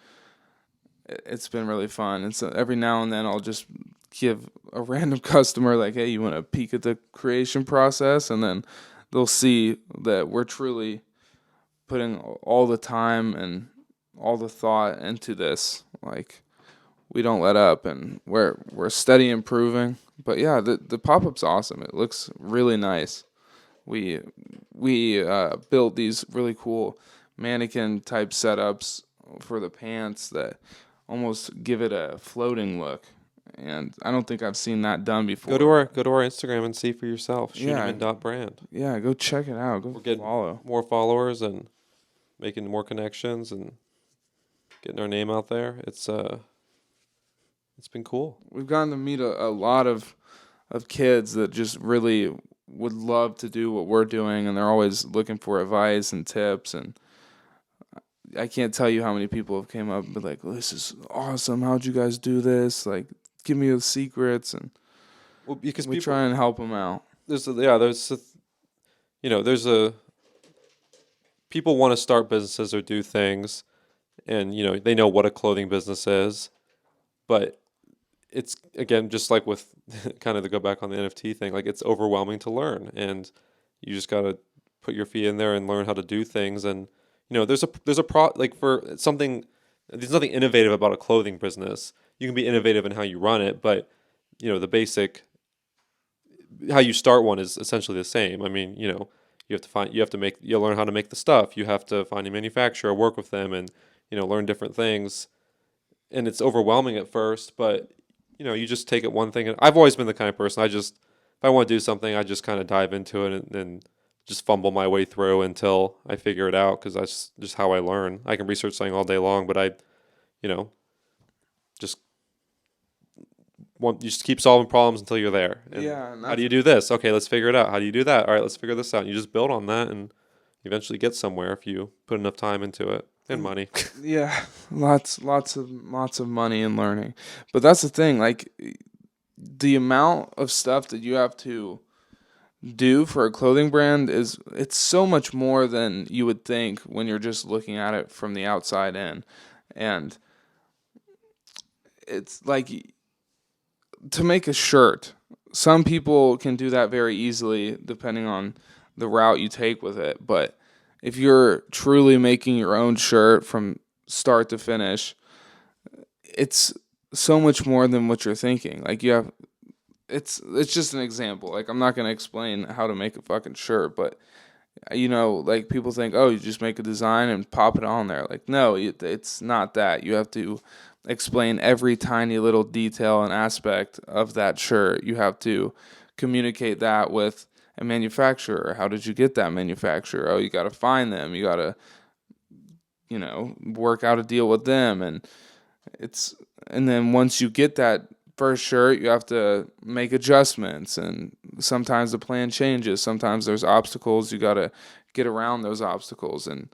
it's been really fun. And so every now and then I'll just give a random customer like, "Hey, you want to peek at the creation process?" And then they'll see that we're truly putting all the time and all the thought into this. Like, we don't let up, and we're steady improving. But yeah, the pop-up's awesome. It looks really nice. We built these really cool mannequin type setups for the pants that almost give it a floating look, and I don't think I've seen that done before. go to our Instagram and see for yourself. Yeah. Scheuneman.brand. Yeah, go check it out. Go We're getting follow. more followers and making more connections and getting our name out there. It's been cool. We've gotten to meet a lot of kids that just really would love to do what we're doing, and they're always looking for advice and tips. And I can't tell you how many people have came up and been like, "Oh, this is awesome. How'd you guys do this? Like, give me the secrets." And Well, because we people, try and help them out. people want to start businesses or do things, and they know what a clothing business is, but it's, again, just like with kind of to go back on the NFT thing, like, it's overwhelming to learn, and you just got to put your feet in there and learn how to do things. And for something, there's nothing innovative about a clothing business. You can be innovative in how you run it, but the basic, how you start one is essentially the same. I mean, you learn how to make the stuff. You have to find a manufacturer, work with them, and learn different things. And it's overwhelming at first, but you just take it one thing. And I've always been the kind of person, if I want to do something, I just kind of dive into it and just fumble my way through until I figure it out, because that's just how I learn. I can research something all day long, but just you just keep solving problems until you're there. And Yeah. how do you do this? Okay, let's figure it out. How do you do that? All right, let's figure this out. And you just build on that and eventually get somewhere if you put enough time into it and money. Yeah, lots of money in learning. But that's the thing, like, the amount of stuff that you have to do for a clothing brand it's so much more than you would think when you're just looking at it from the outside in. And it's like, to make a shirt, some people can do that very easily depending on the route you take with it. But if you're truly making your own shirt from start to finish, it's so much more than what you're thinking. Like, it's just an example. Like, I'm not gonna explain how to make a fucking shirt, but like, people think, oh, you just make a design and pop it on there. Like, no, it's not that. You have to explain every tiny little detail and aspect of that shirt. You have to communicate that with a manufacturer. How did you get that manufacturer? Oh, you got to find them. You got to, work out a deal with them. And then once you get that first shirt, you have to make adjustments. And sometimes the plan changes. Sometimes there's obstacles. You got to get around those obstacles. And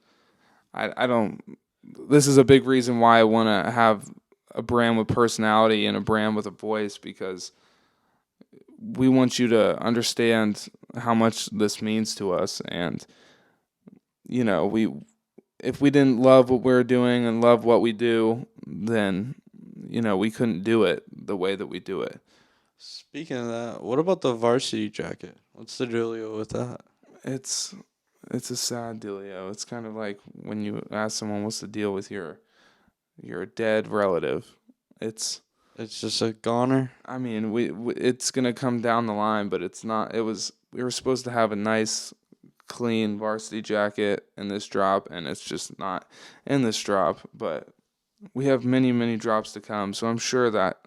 this is a big reason why I want to have a brand with personality and a brand with a voice, because we want you to understand how much this means to us. And if we didn't love what we're doing and love what we do, then we couldn't do it the way that we do it. Speaking of that, what about the varsity jacket? What's the dealio with that? It's it's a sad dealio. It's kind of like when you ask someone what's the deal with your dead relative. It's It's just a goner. I mean, we it's gonna come down the line, but it's not. It was we were supposed to have a nice, clean varsity jacket in this drop, and it's just not in this drop. But we have many, many drops to come, so I'm sure that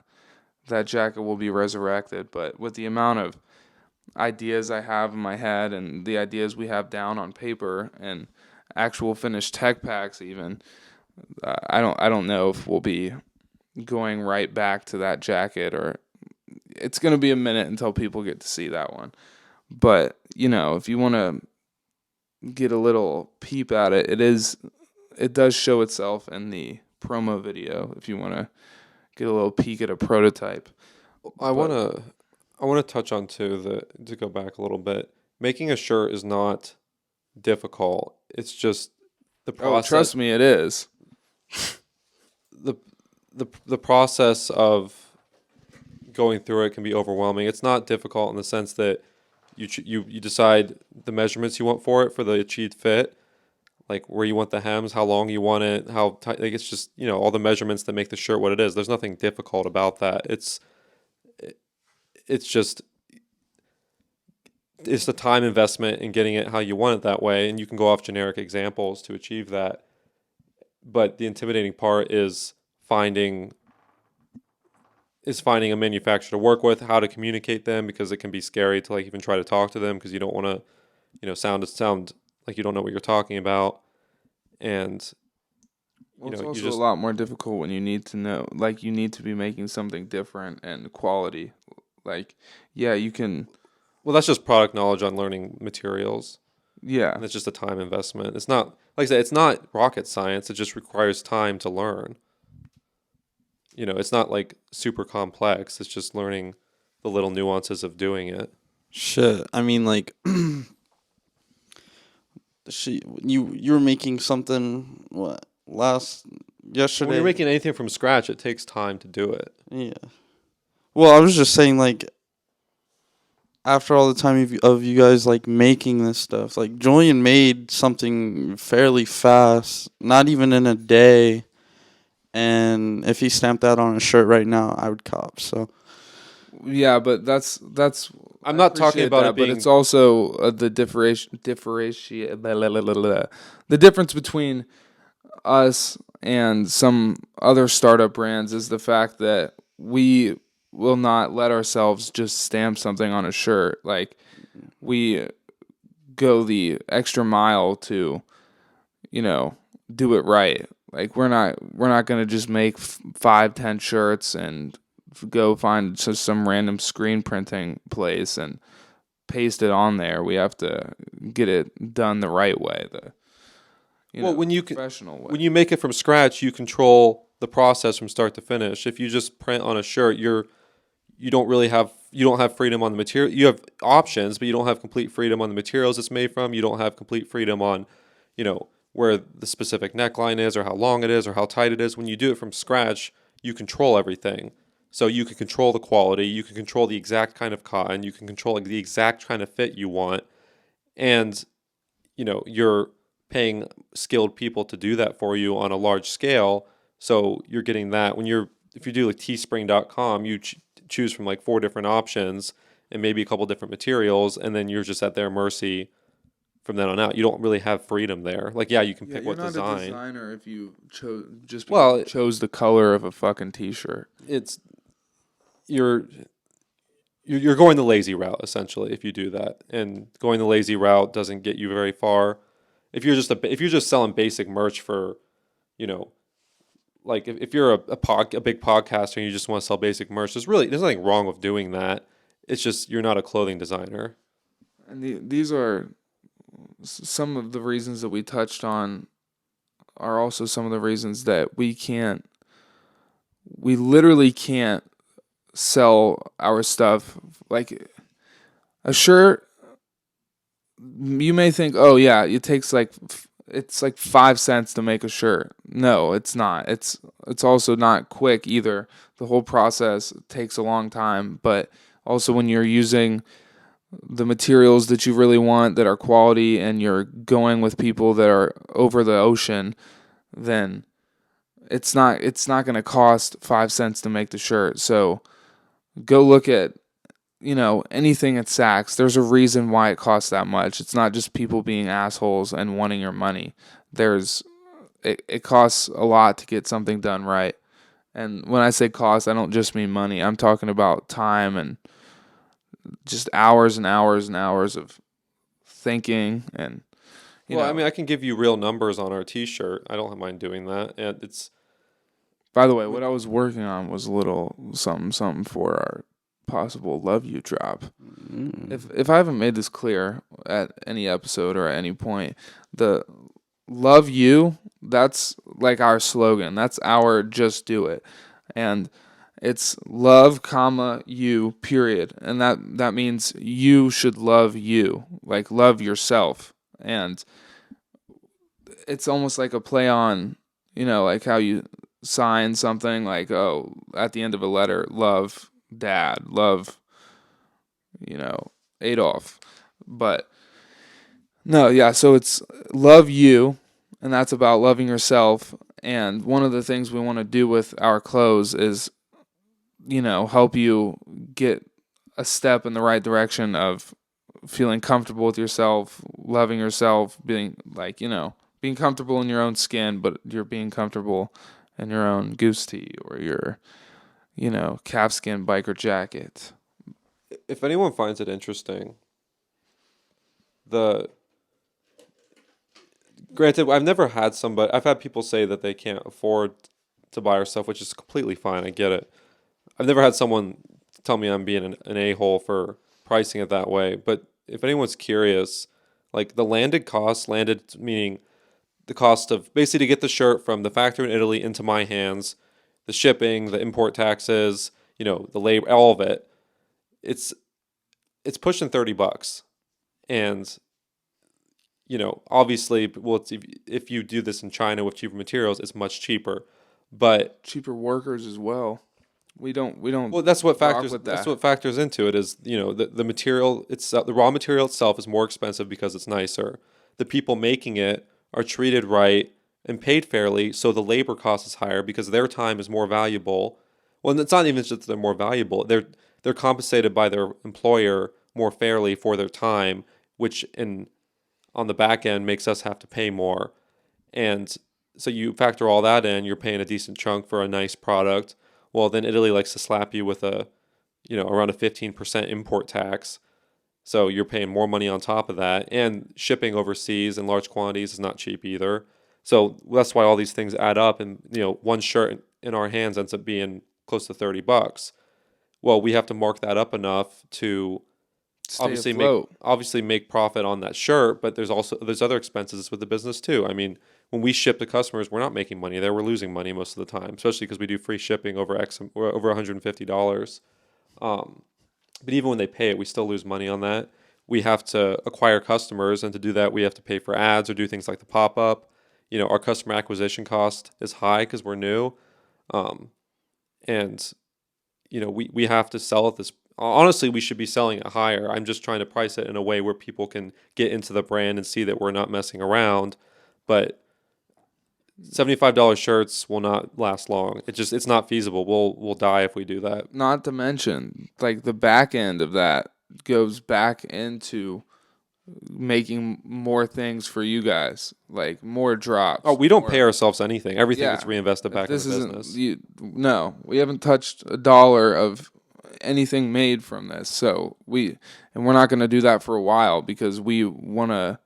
that jacket will be resurrected. But with the amount of ideas I have in my head and the ideas we have down on paper and actual finished tech packs, even I don't know if we'll be going right back to that jacket, or it's going to be a minute until people get to see that one. But, if you want to get a little peep at it, it does show itself in the promo video if you want to get a little peek at a prototype. I want to touch on too to go back a little bit. Making a shirt is not difficult. It's just the process. Oh, trust me, it is. The process of going through it can be overwhelming. It's not difficult in the sense that you decide the measurements you want for it for the achieved fit, like where you want the hems, how long you want it, how tight. Like it's just all the measurements that make the shirt what it is. There's nothing difficult about that. It's just the time investment in getting it how you want it that way, and you can go off generic examples to achieve that. But the intimidating part is finding a manufacturer to work with, how to communicate them, because it can be scary to like even try to talk to them because you don't want to, sound like you don't know what you're talking about. And it's also a lot more difficult when you need to know, like you need to be making something different and quality. Like, yeah, you can. Well, that's just product knowledge on learning materials. Yeah. And it's just a time investment. It's not, like I said, it's not rocket science. It just requires time to learn. It's not like super complex. It's just learning the little nuances of doing it. Shit. I mean, like, you were making something, yesterday? When you're making anything from scratch, it takes time to do it. Yeah. Well, I was just saying, like, after all the time of you guys, like, making this stuff, like, Julian made something fairly fast, not even in a day. And if he stamped that on a shirt right now, I would cop. So, yeah, but that's. I'm not talking about that, it being. But it's also the the difference between us and some other startup brands is the fact that we will not let ourselves just stamp something on a shirt. Like we go the extra mile to, do it right. Like we're not gonna just make 5-10 shirts and go find some random screen printing place and paste it on there. We have to get it done the right way, professional way. When you make it from scratch, you control the process from start to finish. If you just print on a shirt, you don't have freedom on the material. You have options, but you don't have complete freedom on the materials it's made from. You don't have complete freedom on, where the specific neckline is or how long it is or how tight it is. When you do it from scratch, you control everything. So you can control the quality, you can control the exact kind of cotton, you can control the exact kind of fit you want. And, you're paying skilled people to do that for you on a large scale. So you're getting that. If you do like teespring.com, you choose from like 4 different options and maybe a couple different materials, and then you're just at their mercy from then on out. You don't really have freedom there. Like, yeah, you can pick what design. You're not a designer if you chose the color of a fucking t-shirt. You're going the lazy route essentially if you do that, and going the lazy route doesn't get you very far. If you're just selling basic merch for, like if you're a big podcaster and you just want to sell basic merch, there's nothing wrong with doing that. It's just you're not a clothing designer. And these are some of the reasons that we touched on are also some of the reasons that we literally can't sell our stuff. Like a shirt, you may think, oh yeah, it's like 5 cents to make a shirt. No, it's not. It's also not quick either. The whole process takes a long time, but also when you're using the materials that you really want that are quality, and you're going with people that are over the ocean, then it's not going to cost 5 cents to make the shirt. So go look at, anything at Saks. There's a reason why it costs that much. It's not just people being assholes and wanting your money. It costs a lot to get something done right. And when I say cost, I don't just mean money. I'm talking about time and just hours and hours and hours of thinking and Well, I mean, I can give you real numbers on our T-shirt. I don't mind doing that, and it's. By the way, what I was working on was a little something for our possible Love You drop. If I haven't made this clear at any episode or at any point, the Love You, that's like our slogan. That's our just do it. And it's love, comma, you, period. And that means you should love you. Like love yourself. And it's almost like a play on, like how you sign something like, oh, at the end of a letter, love dad, love, Adolf. But no, yeah, so it's love you, and that's about loving yourself. And one of the things we want to do with our clothes is, help you get a step in the right direction of feeling comfortable with yourself, loving yourself, being like, being comfortable in your own skin, but you're being comfortable in your own goose tee or your, calfskin biker jacket. If anyone finds it interesting, the granted, I've had people say that they can't afford to buy our stuff, which is completely fine. I get it. I've never had someone tell me I'm being an a-hole for pricing it that way. But if anyone's curious, like the landed meaning the cost of basically to get the shirt from the factory in Italy into my hands, the shipping, the import taxes, the labor, all of it. It's pushing $30, and obviously, well, if you do this in China with cheaper materials, it's much cheaper, but cheaper workers as well. We don't. Well, that's what factors. With That's what factors into it. Is the material itself, the raw material itself, is more expensive because it's nicer. The people making it are treated right and paid fairly, so the labor cost is higher because their time is more valuable. Well, it's not even just that they're more valuable. They're compensated by their employer more fairly for their time, which on the back end makes us have to pay more. And so you factor all that in, you're paying a decent chunk for a nice product. Well, then Italy likes to slap you with around a 15% import tax. So you're paying more money on top of that. And shipping overseas in large quantities is not cheap either. So that's why all these things add up. And, one shirt in our hands ends up being close to $30. Well, we have to mark that up enough to obviously make profit on that shirt, but there's other expenses with the business too. I mean, when we ship to customers, we're not making money there. We're losing money most of the time, especially because we do free shipping over $150. But even when they pay it, we still lose money on that. We have to acquire customers, and to do that, we have to pay for ads or do things like the pop-up. Our customer acquisition cost is high because we're new. And we have to sell at this. Honestly, we should be selling it higher. I'm just trying to price it in a way where people can get into the brand and see that we're not messing around. But $75 shirts will not last long. It's not feasible. We'll die if we do that. Not to mention, like the back end of that goes back into making more things for you guys, like more drops. Oh, we don't pay ourselves anything. Everything gets reinvested back in the business. No, we haven't touched a dollar of anything made from this. So we're not going to do that for a while because we want to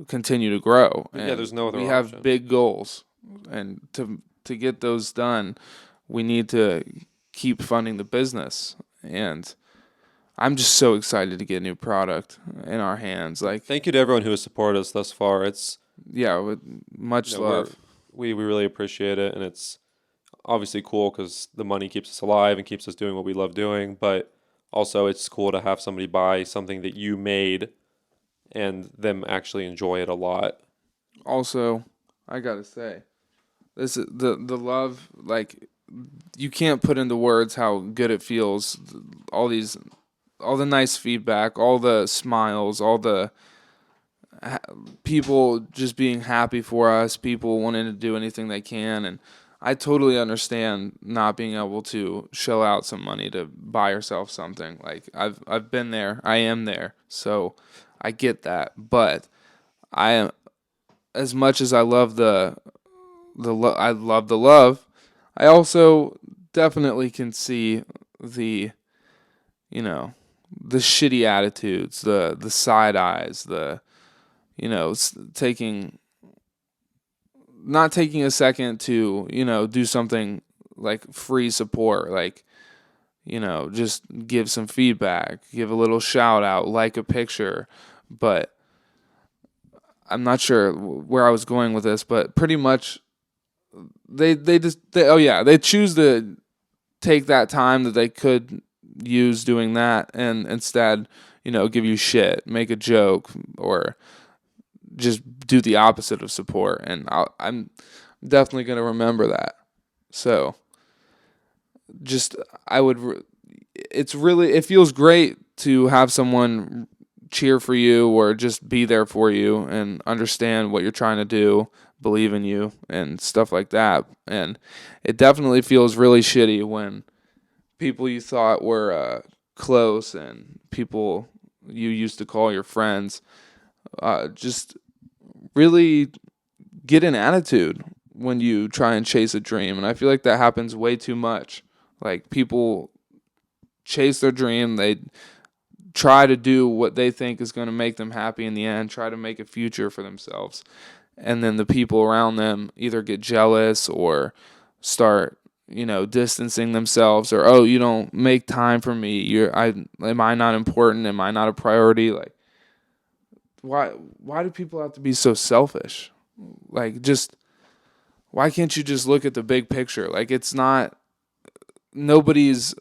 continue to grow. And there's no other we option. have big goals, and to get those done, we need to keep funding the business. And I'm just so excited to get new product in our hands. Like, thank you to everyone who has supported us thus far. It's with much love. We really appreciate it, and it's obviously cool because the money keeps us alive and keeps us doing what we love doing. But also, it's cool to have somebody buy something that you made and them actually enjoy it a lot. Also, I gotta say, this is the love. Like, you can't put into words how good it feels. All these nice feedback, all the smiles, all the people just being happy for us, people wanting to do anything they can. And I totally understand not being able to shell out some money to buy yourself something. Like I've been there, I am there, so I get that. But I am, as much as I love I love the love, I also definitely can see the, you know, the shitty attitudes, the side eyes, the, taking, not taking a second to, do something like free support, like, just give some feedback, give a little shout out, like a picture. But I'm not sure where I was going with this, but pretty much they choose to take that time that they could use doing that and instead, give you shit, make a joke, or just do the opposite of support. And I'm definitely going to remember that. So just, it feels great to have someone cheer for you or just be there for you and understand what you're trying to do, believe in you and stuff like that. And it definitely feels really shitty when people you thought were close and people you used to call your friends just really get an attitude when you try and chase a dream. And I feel like that happens way too much. Like, people chase their dream, they try to do what they think is going to make them happy in the end, try to make a future for themselves. And then the people around them either get jealous or start, distancing themselves, or, oh, you don't make time for me. Am I not important? Am I not a priority? Like, why do people have to be so selfish? Like, just, why can't you just look at the big picture? Like, nobody's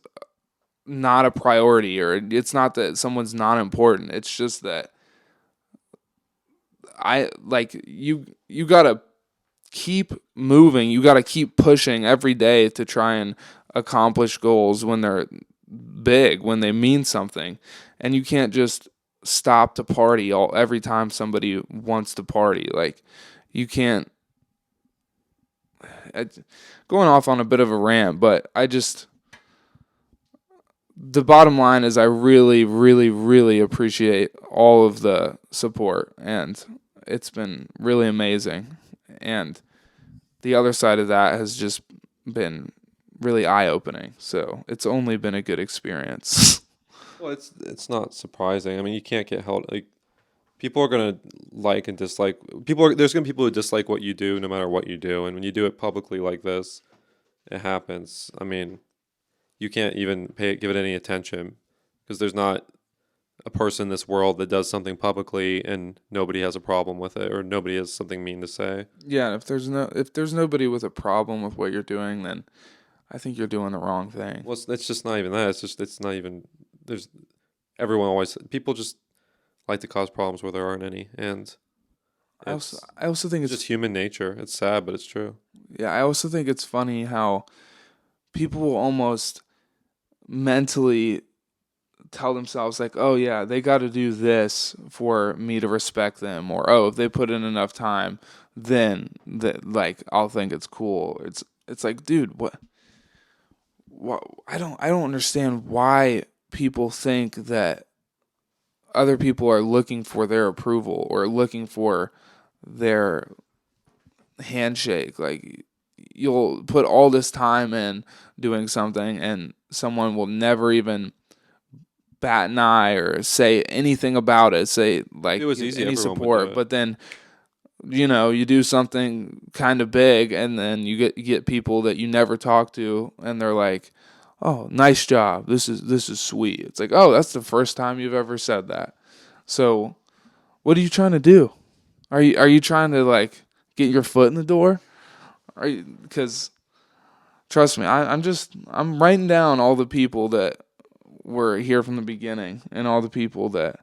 not a priority, or it's not that someone's not important. It's just that you gotta keep moving. You gotta keep pushing every day to try and accomplish goals when they're big, when they mean something. And you can't just stop to party every time somebody wants to party. Like, you can't. Going off on a bit of a rant, but the bottom line is I really, really, really appreciate all of the support, and it's been really amazing. And the other side of that has just been really eye-opening. So it's only been a good experience. Well, it's not surprising. I mean, you can't get held like people are gonna like and dislike. There's gonna be people who dislike what you do, no matter what you do. And when you do it publicly like this, it happens. I mean, you can't even give it any attention because there's not a person in this world that does something publicly and nobody has a problem with it, or nobody has something mean to say. Yeah, if there's nobody with a problem with what you're doing, then I think you're doing the wrong thing. Well, it's just not even that. It's not even. People just like to cause problems where there aren't any, and I also think it's just human nature. It's sad, but it's true. Yeah, I also think it's funny how people will almost mentally tell themselves, like, oh yeah, they got to do this for me to respect them, or, oh, if they put in enough time, then like, I'll think it's cool. It's like, dude, what I don't understand why people think that other people are looking for their approval or looking for their handshake. Like, you'll put all this time in doing something and someone will never even bat an eye or say anything about it, say, like, it was easy, any everyone would support. do it. But then, you do something kind of big and then you get people that you never talk to and they're like, oh, nice job, this is sweet. It's like, oh, that's the first time you've ever said that. So what are you trying to do? Are you trying to, like, get your foot in the door? Because trust me, I'm writing down all the people that were here from the beginning and all the people that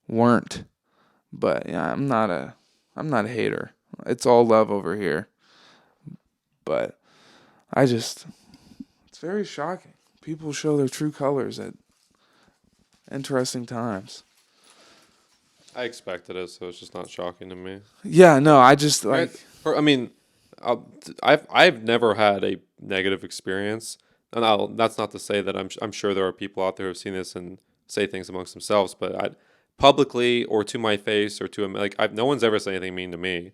weren't. But yeah, I'm not a hater. It's all love over here. But it's very shocking. People show their true colors at Interesting times. I expected it, so it's just not shocking to me. Yeah, no, I just Right. like I mean, I've never had a negative experience, and that's not to say that I'm sure there are people out there who've seen this and say things amongst themselves, but publicly or to my face or to him, like no one's ever said anything mean to me.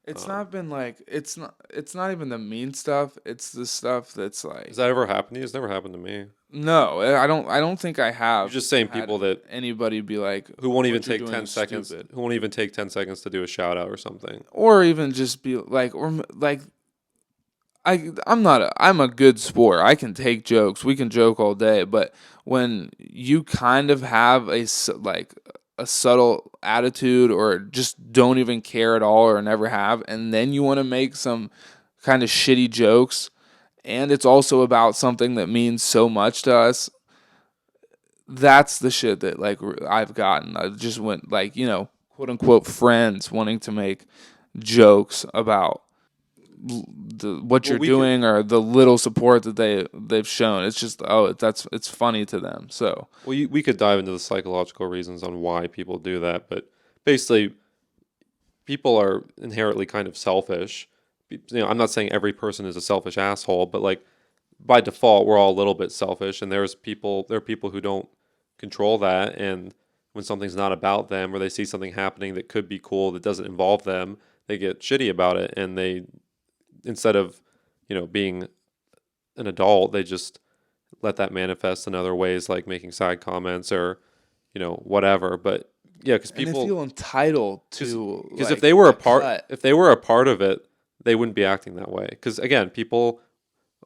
it's not been like it's not even the mean stuff. It's the stuff that's Has like that ever happened to you? It's never happened to me. no, I don't think I You're have just saying had people that anybody be like who won't even what you're take doing 10 is seconds, stupid. who won't even take 10 seconds to do a shout out or something. Or even just be like like I'm a good sport. I can take jokes. We can joke all day, but when you kind of have like a subtle attitude or just don't even care at all or never have, and then you want to make some kind of shitty jokes, and it's also about something that means so much to us, that's the shit that like I've gotten. I just went like, quote unquote friends wanting to make jokes about what Well, you're we could doing or the little support that they've shown. It's just it's funny to them. So we could dive into the psychological reasons on why people do that, but basically people are inherently kind of selfish. I'm not saying every person is a selfish asshole, but like by default, we're all a little bit selfish, and there are people who don't control that, and when something's not about them or they see something happening that could be cool that doesn't involve them, they get shitty about it, and they instead of being an adult, they just let that manifest in other ways, like making side comments or whatever. But yeah, because and they people feel entitled to because like a cut. if they were a part of it, they wouldn't be acting that way. Because again, people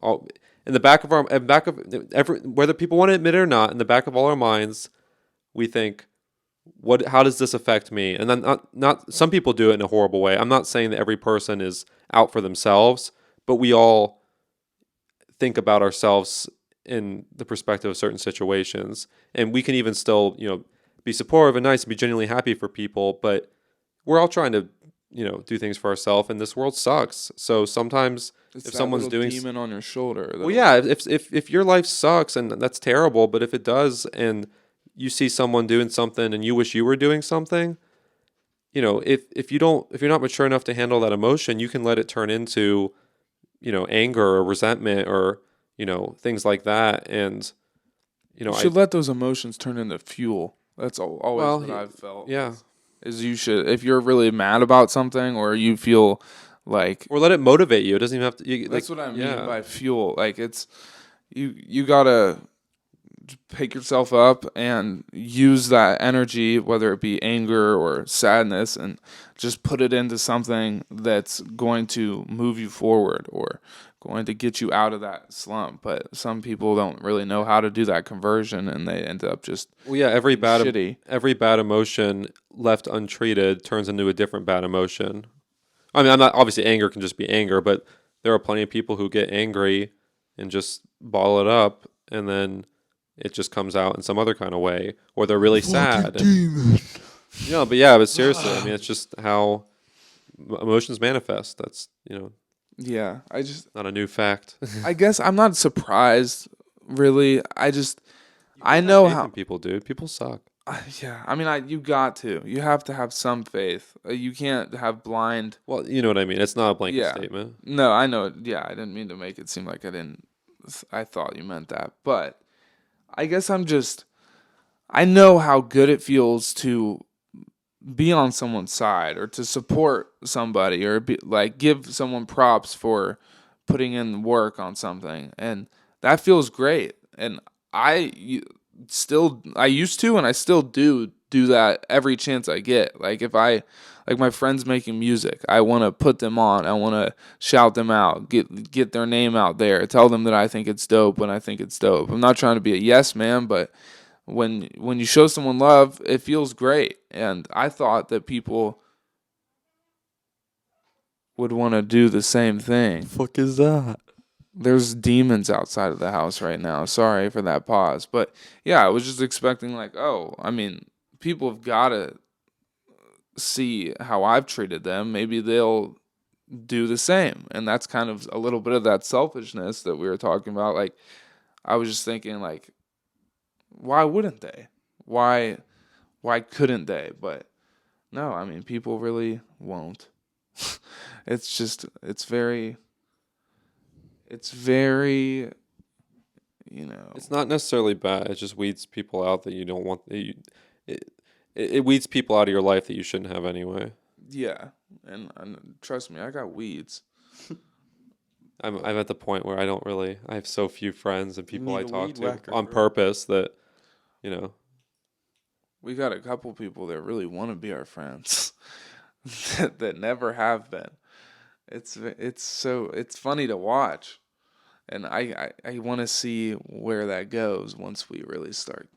all in the back of our in back of every whether people want to admit it or not, in the back of all our minds, we think, what how does this affect me? And then not some people do it in a horrible way. I'm not saying that every person is out for themselves, but we all think about ourselves in the perspective of certain situations, and we can even still be supportive and nice and be genuinely happy for people, but we're all trying to do things for ourselves, and this world sucks. So sometimes It's if that someone's little doing demon on your shoulder. well, yeah, if your life sucks and that's terrible, but if it does and you see someone doing something and you wish you were doing something, if you're not mature enough to handle that emotion, you can let it turn into anger or resentment or things like that. And You I should let those emotions turn into fuel. That's always well what I've felt. yeah, Is you should, if you're really mad about something or you feel like, or let it motivate you. It doesn't even have to. that's what I mean Yeah, by fuel. Like it's you gotta pick yourself up and use that energy, whether it be anger or sadness, and just put it into something that's going to move you forward or going to get you out of that slump. But some people don't really know how to do that conversion, and they end up just well, yeah. shitty. Every bad emotion left untreated turns into a different bad emotion. I mean, I'm not obviously anger can just be anger, but there are plenty of people who get angry and just bottle it up, and then it just comes out in some other kind of way, or they're really sad. Demon. But seriously, I mean, it's just how emotions manifest. That's Yeah, not a new fact. I guess I'm not surprised, really. I Have know faith how. in people, dude. People suck. Yeah, I mean, you got to. You have to have some faith. You can't have blind. Well, you know what I mean. It's not a blanket Yeah. statement. No, I know. Yeah, I didn't mean to make it seem like I didn't. I thought you meant that, but I guess I know how good it feels to be on someone's side or to support somebody or like give someone props for putting in work on something, and that feels great. And I used to and I still do that every chance I get. Like if I like my friends making music, I want to put them on, I want to shout them out, get their name out there, tell them that I think it's dope when I think it's dope. I'm not trying to be a yes man, but when you show someone love, it feels great. And I thought that people would want to do the same thing. Fuck is that? There's demons outside of the house right now. Sorry for that pause. But yeah, I was just expecting like, oh, I mean, people have got to see how I've treated them. Maybe they'll do the same. And that's kind of a little bit of that selfishness that we were talking about. Like I was just thinking like, why wouldn't they? why couldn't they? But no, I mean, people really won't. It's very, It's not necessarily bad. It just weeds people out that you don't want. It, it weeds people out of your life that you shouldn't have anyway. yeah. And trust me, I got weeds. I'm at the point where I have so few friends and You people I need a talk weed to whacker, on bro. purpose that, you know, We got a couple people that really want to be our friends that never have been. It's funny to watch, and I want to see where that goes once we really start,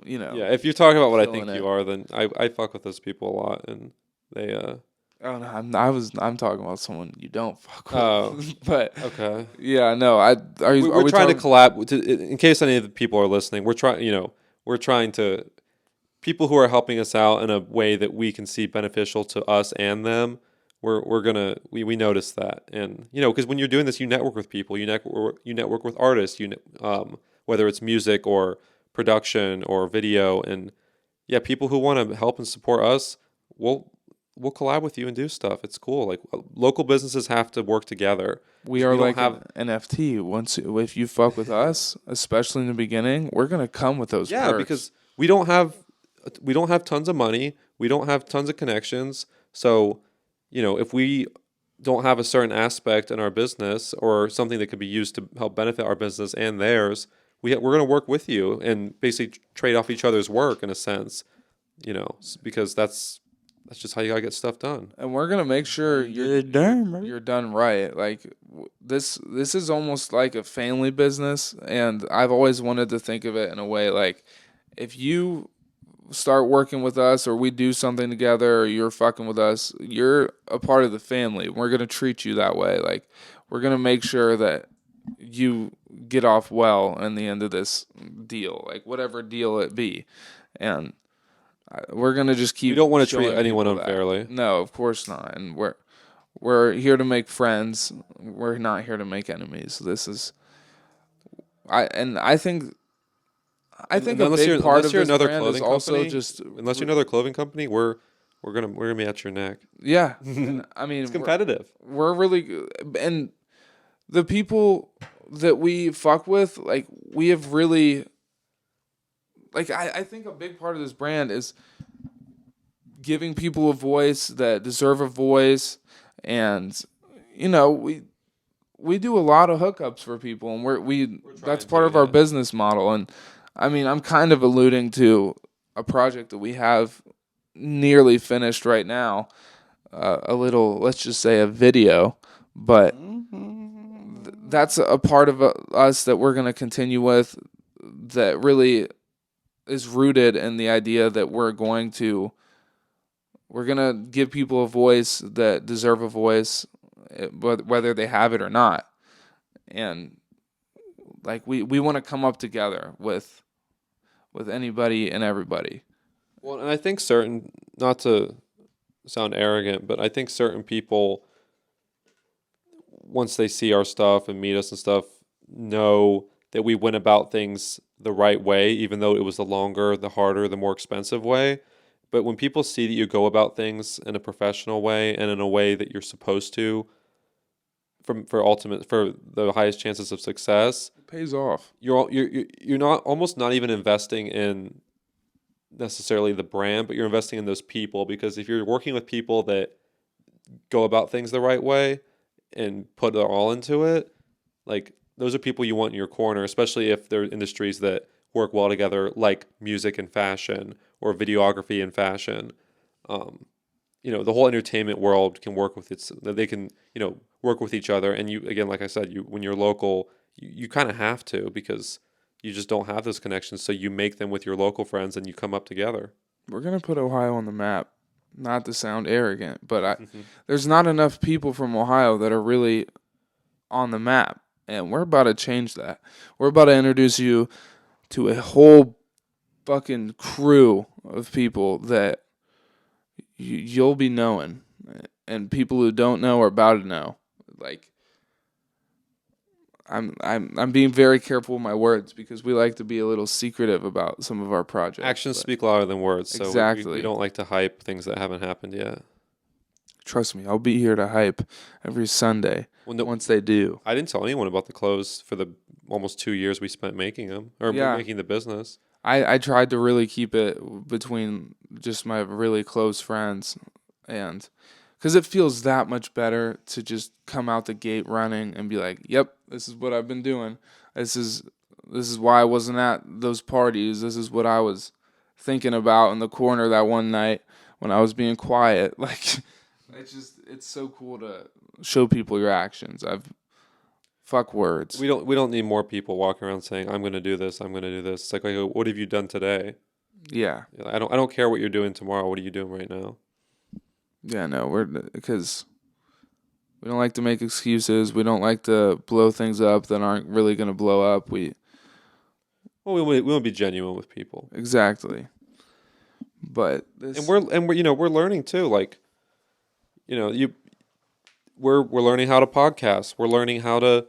yeah. If you're talking about what I killing think you it. are, then I fuck with those people a lot, and they Oh no, I'm talking about someone you don't fuck oh with, but okay. yeah, no, are We're we trying to talking? collab. In case any of the people are listening, we're trying to people who are helping us out in a way that we can see beneficial to us and them. We notice that, and because when you're doing this, you network with people, you network with artists, whether it's music or production or video, and yeah, people who want to help and support us, we'll we'll collab with you and do stuff. It's cool. Like local businesses have to work together We because are we don't like have. an NFT. Once if you fuck with us, especially in the beginning, we're gonna come with those Yeah, perks. because we don't have tons of money, we don't have tons of connections. So, if we don't have a certain aspect in our business or something that could be used to help benefit our business and theirs, we're going to work with you and basically trade off each other's work in a sense, because that's just how you got to get stuff done. And we're gonna make sure you get it done, bro. you're done right. Like this is almost like a family business, and I've always wanted to think of it in a way like if you start working with us or we do something together or you're fucking with us, you're a part of the family. We're gonna treat you that way. Like we're gonna make sure that you get off well in the end of this deal, like whatever deal it be, and we're gonna just We keep don't want to treat showing anyone people that. unfairly. No, of course not. And we're here to make friends. We're not here to make enemies. This is I think a Unless big you're part unless of you're this another brand is clothing also company, just we're gonna be at your neck. yeah. And I mean, It's competitive. we're really good. And the people that we fuck with, like we have really like I think a big part of this brand is giving people a voice that deserve a voice, and we do a lot of hookups for people, and that's part of our business model. And I mean, I'm kind of alluding to a project that we have nearly finished right now, a little, let's just say, a video, but that's a part of us that we're going to continue with that really is rooted in the idea that we're going to give people a voice that deserve a voice, whether they have it or not. And like we want to come up together with anybody and everybody. Well, and I think not to sound arrogant, but I think certain people, once they see our stuff and meet us and stuff, know that we went about things the right way, even though it was the longer, the harder, the more expensive way. But when people see that you go about things in a professional way and in a way that you're supposed to, for the highest chances of success, It pays off. you're not almost not even investing in necessarily the brand, but you're investing in those people, because if you're working with people that go about things the right way and put their all into it, like those are people you want in your corner, especially if they're industries that work well together, like music and fashion or videography and fashion. The whole entertainment world can work with they can, work with each other. And you, again, like I said, when you're local, you kind of have to, because you just don't have those connections. So you make them with your local friends and you come up together. We're gonna put Ohio on the map. Not to sound arrogant, but there's not enough people from Ohio that are really on the map, and we're about to change that. We're about to introduce you to a whole fucking crew of people that you'll be knowing, and people who don't know are about to know. Like, I'm being very careful with my words because we like to be a little secretive about some of our projects. Actions but speak louder than words. So Exactly. we don't like to hype things that haven't happened yet. Trust me, I'll be here to hype every Sunday Well, no, once they do. I didn't tell anyone about the clothes for the almost 2 years we spent making them or Yeah. making the business. I tried to really keep it between just my really close friends, and because it feels that much better to just come out the gate running and be like, "Yep, this is what I've been doing. This is why I wasn't at those parties. This is what I was thinking about in the corner that one night when I was being quiet." Like, it's so cool to show people your actions. Fuck words. We don't need more people walking around saying, "I'm going to do this. I'm going to do this." It's like, what have you done today? Yeah. I don't care what you're doing tomorrow. What are you doing right now? Yeah, no, because we don't like to make excuses. We don't like to blow things up that aren't really going to blow up. We want to be genuine with people. Exactly. But And we're learning too. Like, we're learning how to podcast. We're learning how to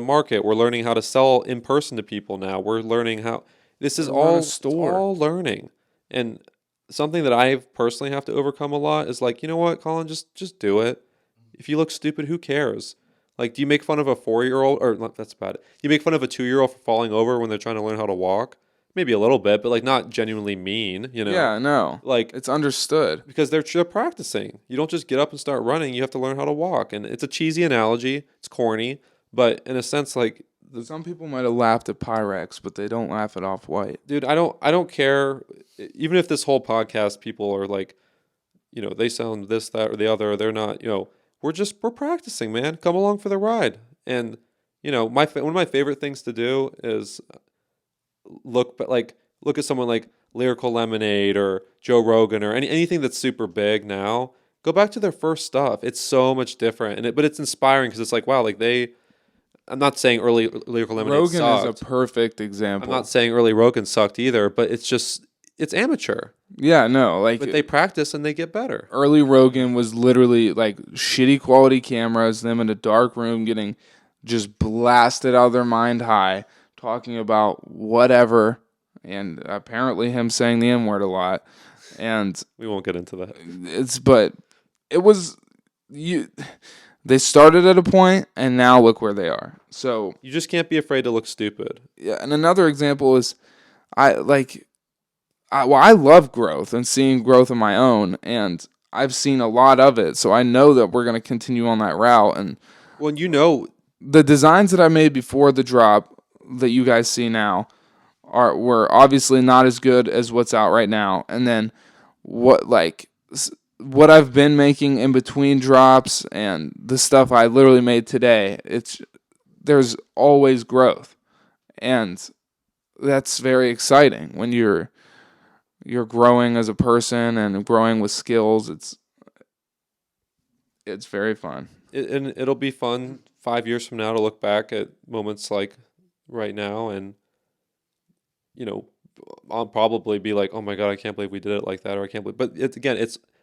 market. We're learning how to sell in person to people now. We're learning how this is all a store. It's all learning. And something that I personally have to overcome a lot is like, you know what, Colin, just do it. If you look stupid, who cares? Like, do you make fun of a 4-year-old or not, that's about it. You make fun of a 2-year-old for falling over when they're trying to learn how to walk? Maybe a little bit, but like not genuinely mean, Yeah, no. Like, it's understood. because they're practicing. You don't just get up and start running. You have to learn how to walk. And it's a cheesy analogy. It's corny, but in a sense, like, Some people might have laughed at Pyrex, but they don't laugh at Off-White. dude, I don't care. Even if this whole podcast people are like, they sound this, that, or the other, or they're not, we're practicing, man. Come along for the ride. And, one of my favorite things to do is look at someone like Lyrical Lemonade or Joe Rogan or anything that's super big now. Go back to their first stuff. It's so much different, but it's inspiring because it's like, wow, like I'm not saying early Lyrical Lemonade Rogan sucked. is a perfect example. I'm not saying early Rogan sucked either, but it's amateur. Yeah, no, like, But they practice and they get better. early Rogan was literally like shitty quality cameras, them in a dark room getting just blasted out of their mind high, talking about whatever, and apparently him saying the N-word a lot. And We won't get into that. but it was they started at a point and now look where they are. So, You just can't be afraid to look stupid. yeah, and another example is I love growth and seeing growth of my own, and I've seen a lot of it, so I know that we're going to continue on that route. And Well, the designs that I made before the drop that you guys see now were obviously not as good as what's out right now. And then what I've been making in between drops and the stuff I literally made today, there's always growth, and that's very exciting when you're growing as a person and growing with skills. It's very fun. and it'll be fun 5 years from now to look back at moments like right now, and I'll probably be like, oh my god, I can't believe we did it like that, or I can't believe. But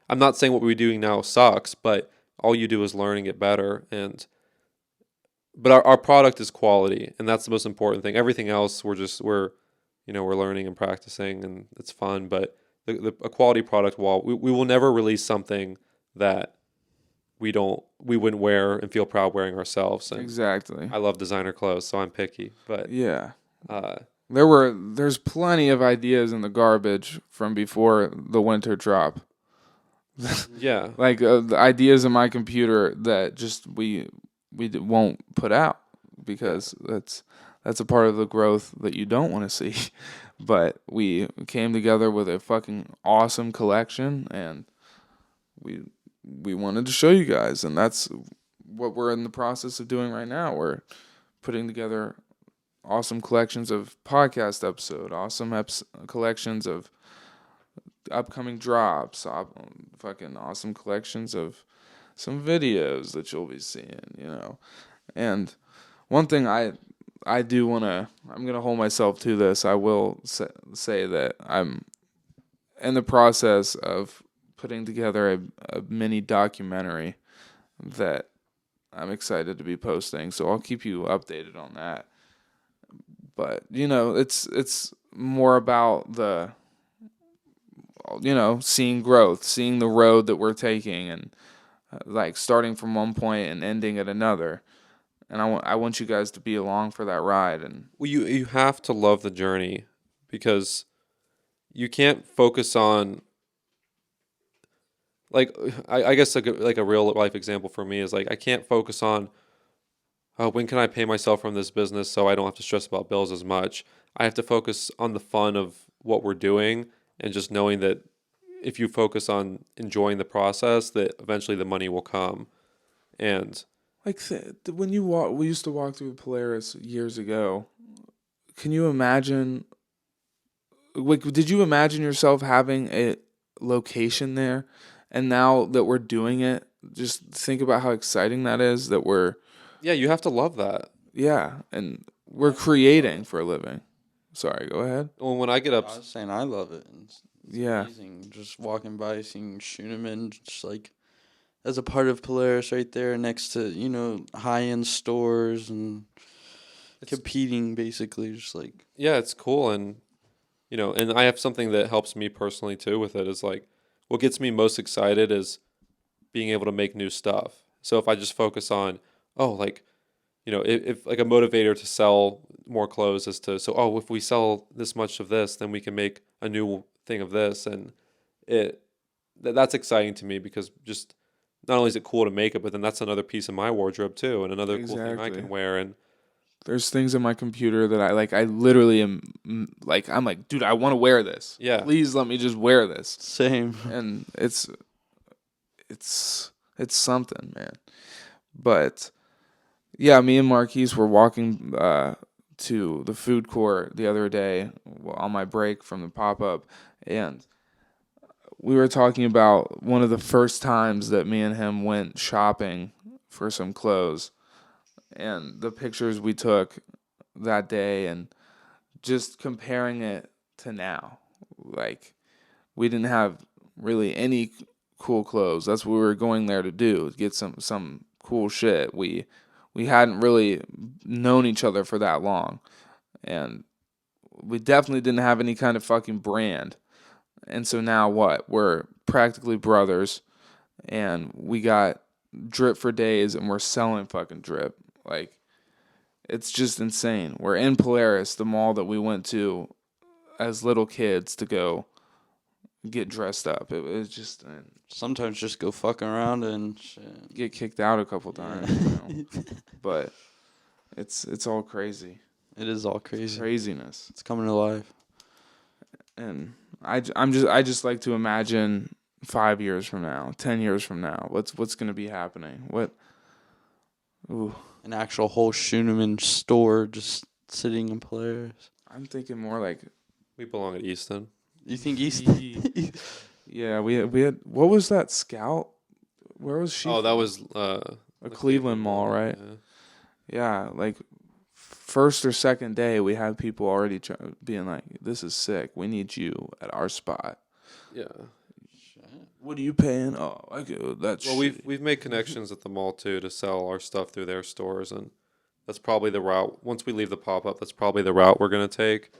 I'm not saying what we're doing now sucks, but all you do is learn and get better. But our product is quality, and that's the most important thing. Everything else we're learning and practicing, and it's fun. But a quality product, we will never release something that we wouldn't wear and feel proud wearing ourselves. And Exactly. I love designer clothes, so I'm picky. But Yeah. uh, There's plenty of ideas in the garbage from before the winter drop. yeah, Like the ideas in my computer that just we won't put out because that's a part of the growth that you don't want to see. But we came together with a fucking awesome collection, and we wanted to show you guys, and that's what we're in the process of doing right now. We're putting together awesome collections of podcast episode, awesome collections of upcoming drops, fucking awesome collections of some videos that you'll be seeing, And one thing I do want to, I'm going to hold myself to this. I will say that I'm in the process of putting together a mini documentary that I'm excited to be posting, so I'll keep you updated on that. But it's more about the seeing growth, seeing the road that we're taking, and like starting from one point and ending at another. And I want you guys to be along for that ride. And Well, you have to love the journey, because you can't focus on, like, I guess like a real life example for me is like I can't focus on, oh, when can I pay myself from this business so I don't have to stress about bills as much. I have to focus on the fun of what we're doing, and just knowing that if you focus on enjoying the process, that eventually the money will come. And like when we used to walk through Polaris years ago. Can you imagine? Like, did you imagine yourself having a location there? And now that we're doing it, just think about how exciting that is. That we're yeah, you have to love that. Yeah, and we're creating for a living. Sorry, go ahead. When I get up, I was saying I love it. It's Yeah. amazing. Just walking by, seeing Scheuneman, just like as a part of Polaris right there next to, high end stores and competing basically. Just like, yeah, it's cool. And and I have something that helps me personally too with it, is like what gets me most excited is being able to make new stuff. So if I just focus on, oh, like, if like a motivator to sell more clothes is to, so, oh, if we sell this much of this, then we can make a new thing of this. And that's exciting to me, because just not only is it cool to make it, but then that's another piece of my wardrobe too, and another cool thing I Exactly. can wear. And There's things in my computer that I like. I literally am like, I'm like, dude, I want to wear this. Yeah. Please let me just wear this. same. And it's something, man. But yeah, me and Marquise were walking to the food court the other day on my break from the pop up, and we were talking about one of the first times that me and him went shopping for some clothes, and the pictures we took that day, and just comparing it to now. Like, we didn't have really any cool clothes. That's what we were going there to do, get some cool shit. We hadn't really known each other for that long, and we definitely didn't have any kind of fucking brand. And so now what? We're practically brothers, and we got drip for days, and we're selling fucking drip. Like, it's just insane. We're in Polaris, the mall that we went to as little kids to go get dressed up. It was just Sometimes just go fucking around and shit. get kicked out a couple times, but it's all crazy. It is all crazy. Craziness. It's coming to life. And I just like to imagine 5 years from now, 10 years from now, what's going to be happening. Ooh. An actual whole Scheuneman store just sitting in Polaris. I'm thinking more like, we belong at Easton. You think East? yeah, we had what was that, Scout? Where was she? Oh, that from? was A Cleveland mall, right? Yeah. Yeah, like first or second day, we had people already being like, "This is sick. We need you at our spot." Yeah. What are you paying? Oh, I go. That's Well, we've made connections at the mall too to sell our stuff through their stores, and that's probably the route. Once we leave the pop up, that's probably the route we're gonna take.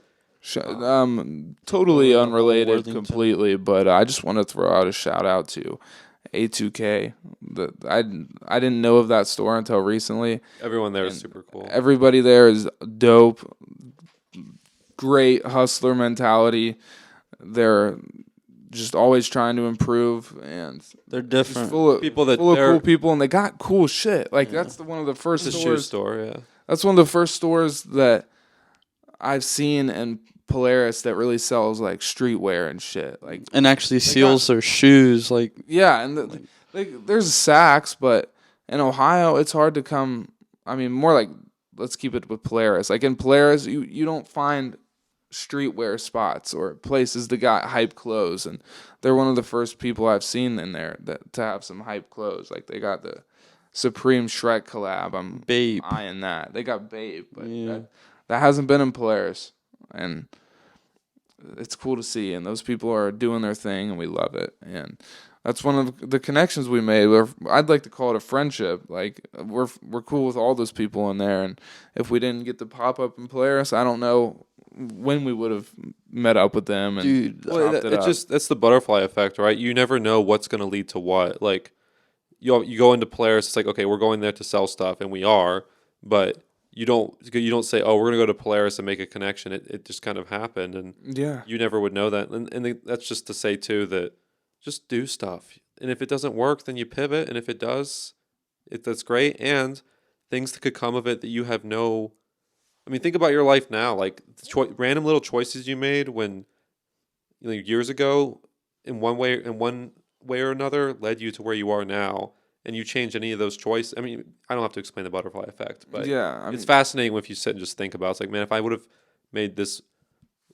Totally Oh, unrelated Worthington. completely, but I just want to throw out a shout out to A2K. I didn't know of that store until recently. Everyone there is And super cool. Everybody there is dope. Great hustler mentality. They're just always trying to improve, and They're just different. full of People that full of they're- cool people, and they got cool shit. Like, Yeah. that's one of the first It's a shoe stores. store, yeah. That's one of the first stores that I've seen in Polaris that really sells like streetwear and shit. Like, And actually seals their shoes. Like, yeah, and there's Saks, but in Ohio it's hard to come. I mean, more like, let's keep it with Polaris. Like, in Polaris, you don't find streetwear spots or places that got hype clothes, and they're one of the first people I've seen in there that to have some hype clothes. Like, they got the Supreme Shrek collab. I'm Babe. eyeing that. They got Babe, but Yeah. that hasn't been in Polaris, and it's cool to see. And those people are doing their thing, and we love it. And That's one of the connections we made. I'd like to call it a friendship. Like we're cool with all those people in there, and if we didn't get the pop up in Polaris, I don't know when we would have met up with them and Dude, Well, chopped it up. that's the butterfly effect, right? You never know what's going to lead to what. Like you go into Polaris, it's like, okay, we're going there to sell stuff, and we are, but you don't say, oh, we're going to go to Polaris and make a connection. It just kind of happened, and Yeah, you never would know that. And that's just to say too that just do stuff, and if it doesn't work, then you pivot, and if it does, that's great. And things that could come of it that you have no. I mean, think about your life now, like random little choices you made when years ago, in one way or another, led you to where you are now, and you change any of those choices. I mean, I don't have to explain the butterfly effect, but yeah. I it's mean, fascinating if you sit and just think about it. It's like, man, if I would have made this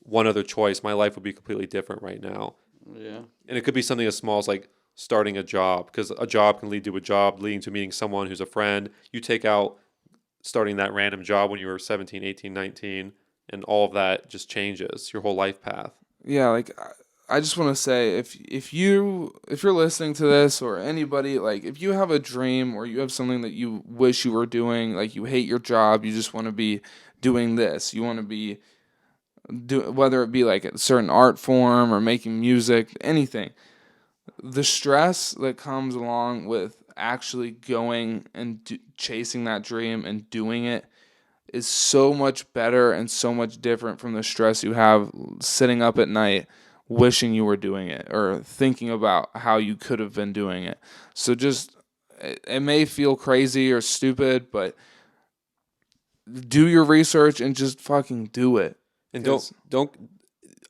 one other choice, my life would be completely different right now. yeah. And it could be something as small as like starting a job, because a job can lead to a job, leading to meeting someone who's a friend. You take out starting that random job when you were 17, 18, 19, and all of that just changes your whole life path. yeah. Like I just want to say, if you're listening to this or anybody, like if you have a dream or you have something that you wish you were doing, like you hate your job, you just want to be doing this, you want to be whether it be like a certain art form or making music, anything. The stress that comes along with actually going and chasing that dream and doing it is so much better and so much different from the stress you have sitting up at night wishing you were doing it or thinking about how you could have been doing it. So just it may feel crazy or stupid, but do your research and just fucking do it. And 'Cause-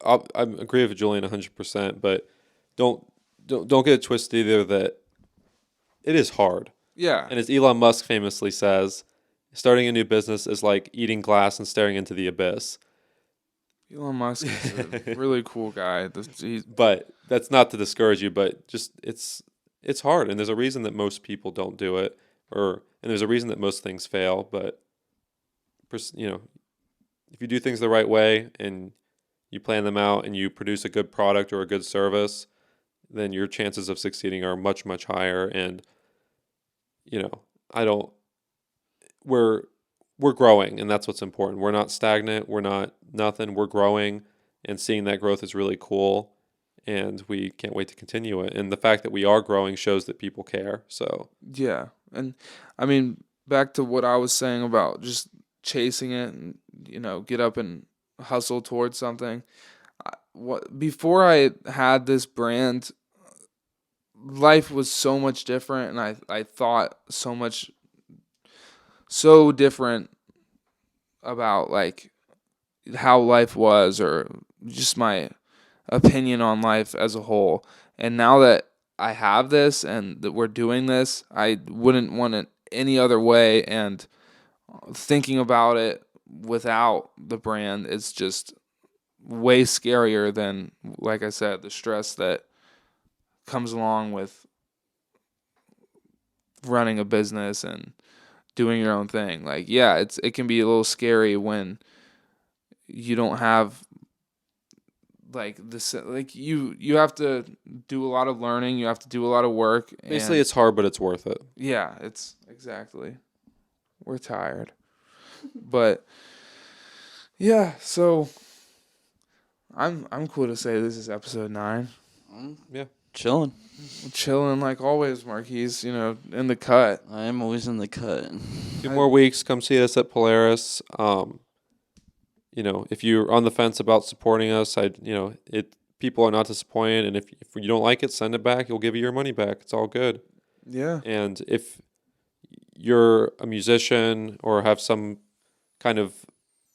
I agree with Julian 100%, but don't get it twisted either that it is hard. Yeah. And as Elon Musk famously says, starting a new business is like eating glass and staring into the abyss. Elon Musk is a really cool guy. But that's not to discourage you, but just it's hard, and there's a reason that most people don't do it, and there's a reason that most things fail. But if you do things the right way and you plan them out and you produce a good product or a good service, then your chances of succeeding are much, much higher. And I don't. We're growing, and that's what's important. We're not stagnant. We're not nothing. We're growing, and seeing that growth is really cool, and we can't wait to continue it. And the fact that we are growing shows that people care. So Yeah. And I mean, back to what I was saying about just chasing it and, get up and hustle towards something. Before I had this brand, life was so much different, and I thought so different about like how life was or just my opinion on life as a whole. And now that I have this and that we're doing this, I wouldn't want it any other way. And thinking about it without the brand is just way scarier than, like I said, the stress that comes along with running a business and doing your own thing. Like, yeah, it can be a little scary when you don't have like this, like you have to do a lot of learning, you have to do a lot of work. basically, and it's hard, but it's worth it. yeah, it's exactly. We're tired. But yeah, so I'm cool to say this is episode 9. Yeah. Chilling. Chilling like always, Marquise, in the cut. I am always in the cut. 2 more weeks. Come see us at Polaris. If you're on the fence about supporting us, people are not disappointed, and if you don't like it, send it back. You'll give you your money back. It's all good. Yeah. And if you're a musician or have some kind of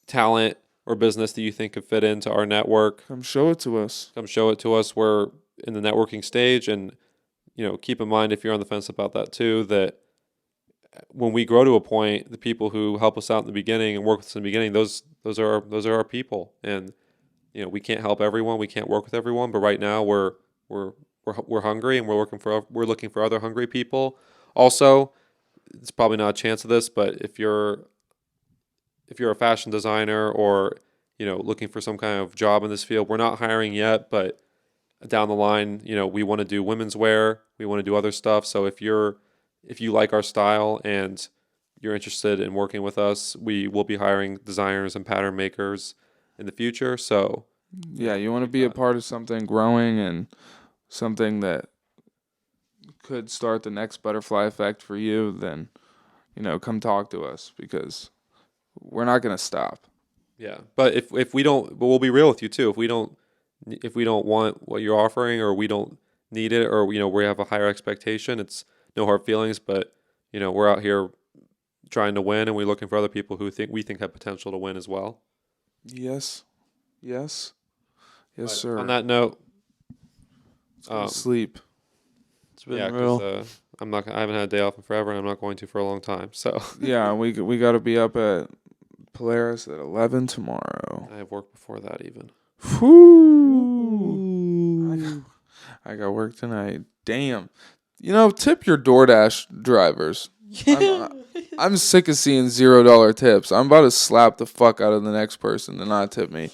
talent or business that you think could fit into our network, Come show it to us. come show it to us. We're in the networking stage, and keep in mind, if you're on the fence about that too, that when we grow to a point, the people who help us out in the beginning and work with us in the beginning, those are our people. And we can't help everyone, we can't work with everyone, but right now we're hungry, and we're looking for other hungry people. Also, it's probably not a chance of this, but if you're a fashion designer or looking for some kind of job in this field, we're not hiring yet, but down the line, we want to do women's wear, we want to do other stuff. So if you like our style and you're interested in working with us, we will be hiring designers and pattern makers in the future. So Yeah, you want to be a part of something growing and something that could start the next butterfly effect for you, then, come talk to us because we're not going to stop. yeah, but if we don't, but we'll be real with you too. If we don't want what you're offering, or we don't need it, or we have a higher expectation, it's no hard feelings. But we're out here trying to win, and we're looking for other people who we think have potential to win as well. Yes. Yes. Yes, But sir. on that note, Let's go to sleep. It's been yeah, real. because I haven't had a day off in forever, and I'm not going to for a long time. So Yeah, we got to be up at Polaris at 11 tomorrow. I have work before that even. Whew. I got work tonight. Damn. Tip your DoorDash drivers. I'm sick of seeing $0 tips. I'm about to slap the fuck out of the next person to not tip me.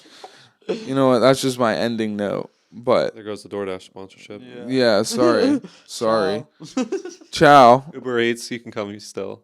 You know what? That's just my ending note. But There goes the DoorDash sponsorship. yeah, sorry. Ciao. Uber Eats, you can come still.